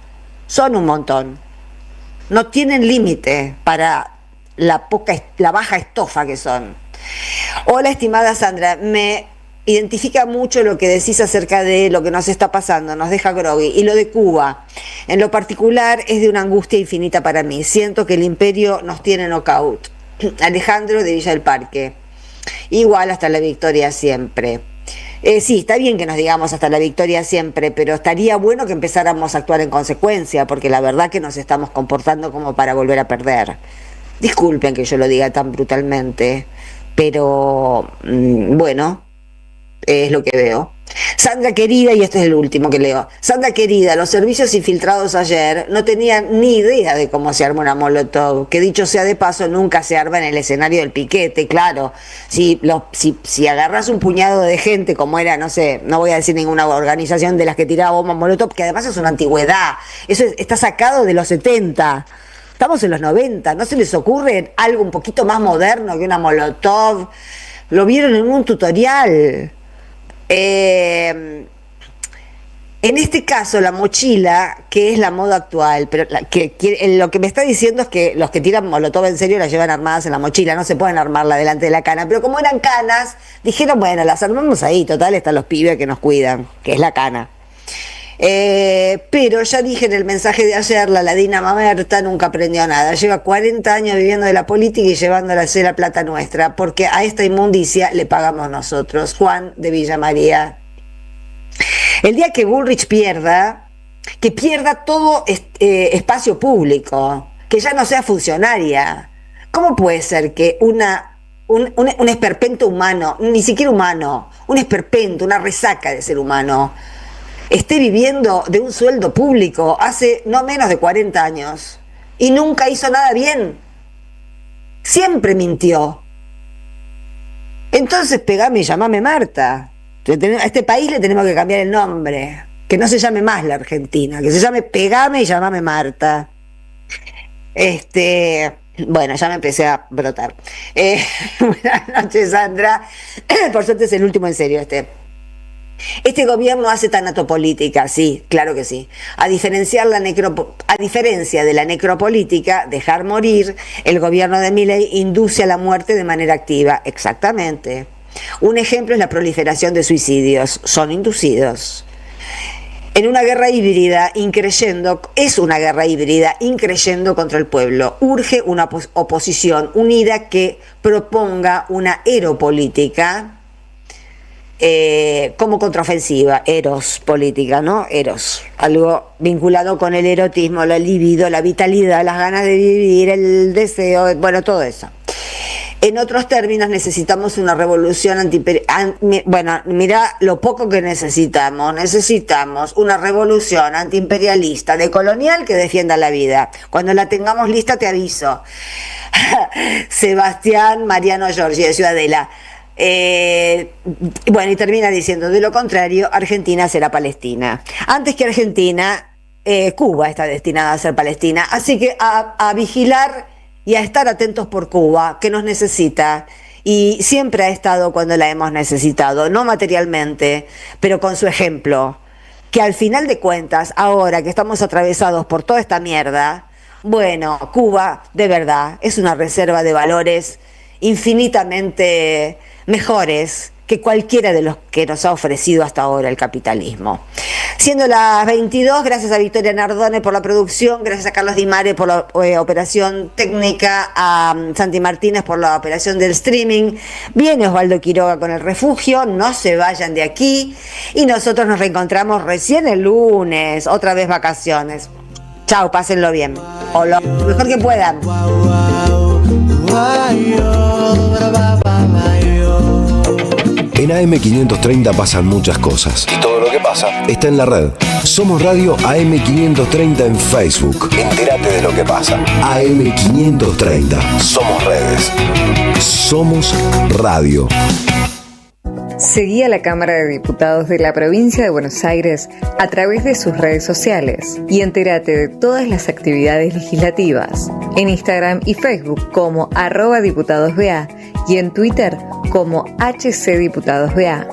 Speaker 3: No tienen límite para la baja estofa que son. Hola, estimada Sandra, me identifica mucho lo que decís acerca de lo que nos está pasando, nos deja groggy. Y lo de Cuba, en lo particular, es de una angustia infinita para mí. Siento que el imperio nos tiene knockout. Alejandro de Villa del Parque. Igual hasta la victoria siempre. Sí, está bien que nos digamos hasta la victoria siempre, pero estaría bueno que empezáramos a actuar en consecuencia, porque la verdad que nos estamos comportando como para volver a perder. Disculpen que yo lo diga tan brutalmente, pero bueno, es lo que veo. Sandra querida, y este es el último que leo. Sandra querida, los servicios infiltrados ayer no tenían ni idea de cómo se arma una molotov, que dicho sea de paso nunca se arma en el escenario del piquete, claro. Si agarras un puñado de gente como era, no sé, no voy a decir ninguna organización de las que tiraba bombas molotov, que además es una antigüedad, eso está sacado de los 70. Estamos en los 90, ¿no se les ocurre algo un poquito más moderno que una molotov? Lo vieron en un tutorial. En este caso, la mochila, que es la moda actual, pero lo que me está diciendo es que los que tiran molotov en serio las llevan armadas en la mochila, no se pueden armarla delante de la cana, pero como eran canas, dijeron, bueno, las armamos ahí, total, están los pibes que nos cuidan, que es la cana. Pero ya dije en el mensaje de ayer, la ladina Mamerta nunca aprendió nada, lleva 40 años viviendo de la política y llevándola a la plata nuestra, porque a esta inmundicia le pagamos nosotros. Juan de Villa María. El día que Bullrich pierda, que pierda todo espacio público, que ya no sea funcionaria. ¿Cómo puede ser que un esperpento humano, ni siquiera humano, un esperpento, una resaca de ser humano, esté viviendo de un sueldo público hace no menos de 40 años y nunca hizo nada bien? Siempre mintió. Entonces pegame y llamame Marta. A este país le tenemos que cambiar el nombre, que no se llame más la Argentina, que se llame Pegame y llamame Marta. Bueno, ya me empecé a brotar. Buenas noches, Sandra. Por suerte es el último en serio Este gobierno hace tanatopolítica, sí, claro que sí. A diferencia de la necropolítica, dejar morir, el gobierno de Milei induce a la muerte de manera activa. Exactamente. Un ejemplo es la proliferación de suicidios. Son inducidos. En una guerra híbrida, es una guerra híbrida increyendo contra el pueblo. Urge una oposición unida que proponga una eropolítica como contraofensiva, eros política, ¿no? Eros, algo vinculado con el erotismo, la libido, la vitalidad, las ganas de vivir, el deseo, bueno, todo eso. En otros términos, necesitamos una revolución bueno, mira lo poco que necesitamos. Necesitamos una revolución antiimperialista, decolonial, que defienda la vida. Cuando la tengamos lista, te aviso. Sebastián Mariano Giorgi, de Ciudadela. Bueno, y termina diciendo, de lo contrario, Argentina será Palestina. Antes que Argentina, Cuba está destinada a ser Palestina. Así que a vigilar y a estar atentos por Cuba, que nos necesita, y siempre ha estado cuando la hemos necesitado, no materialmente, pero con su ejemplo, que al final de cuentas, ahora que estamos atravesados por toda esta mierda, bueno, Cuba, de verdad, es una reserva de valores infinitamente mejores que cualquiera de los que nos ha ofrecido hasta ahora el capitalismo. Siendo las 22, gracias a Victoria Nardone por la producción, gracias a Carlos Di Mare por la operación técnica, a Santi Martínez por la operación del streaming, viene Osvaldo Quiroga con El Refugio, no se vayan de aquí, y nosotros nos reencontramos recién el lunes, otra vez vacaciones. Chao, pásenlo bien, o lo mejor que puedan.
Speaker 1: En AM530 pasan muchas cosas. Y todo lo que pasa está en la red. Somos Radio AM530 en Facebook. Entérate de lo que pasa. AM530. Somos redes. Somos radio.
Speaker 7: Seguí a la Cámara de Diputados de la Provincia de Buenos Aires a través de sus redes sociales y entérate de todas las actividades legislativas en Instagram y Facebook como @diputadosBA y en Twitter como HCDiputadosBA.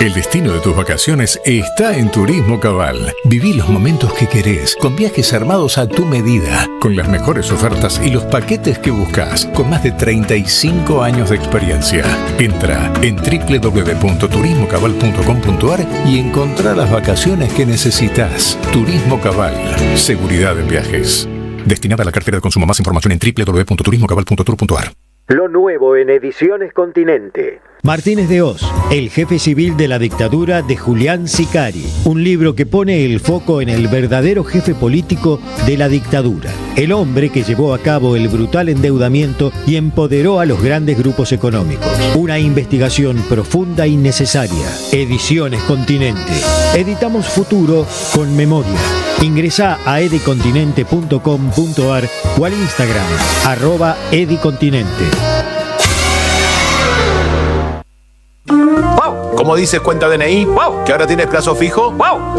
Speaker 13: El destino de tus vacaciones está en Turismo Cabal. Viví los momentos que querés, con viajes armados a tu medida, con las mejores ofertas y los paquetes que buscas, con más de 35 años de experiencia. Entra en www.turismocabal.com.ar y encontrá las vacaciones que necesitas. Turismo Cabal. Seguridad en viajes. Destinada a la cartera de consumo. Más información en www.turismocabal.tour.ar.
Speaker 8: Lo nuevo en Ediciones Continente. Martínez de Hoz, el jefe civil de la dictadura de Julián Sicari. Un libro que pone el foco en el verdadero jefe político de la dictadura. El hombre que llevó a cabo el brutal endeudamiento y empoderó a los grandes grupos económicos. Una investigación profunda y necesaria. Ediciones Continente. Editamos futuro con memoria. Ingresá a edicontinente.com.ar o al Instagram @edicontinente.
Speaker 17: ¡Wow! ¿Cómo dices cuenta DNI? ¡Wow! ¿Que ahora tienes plazo fijo? ¡Wow!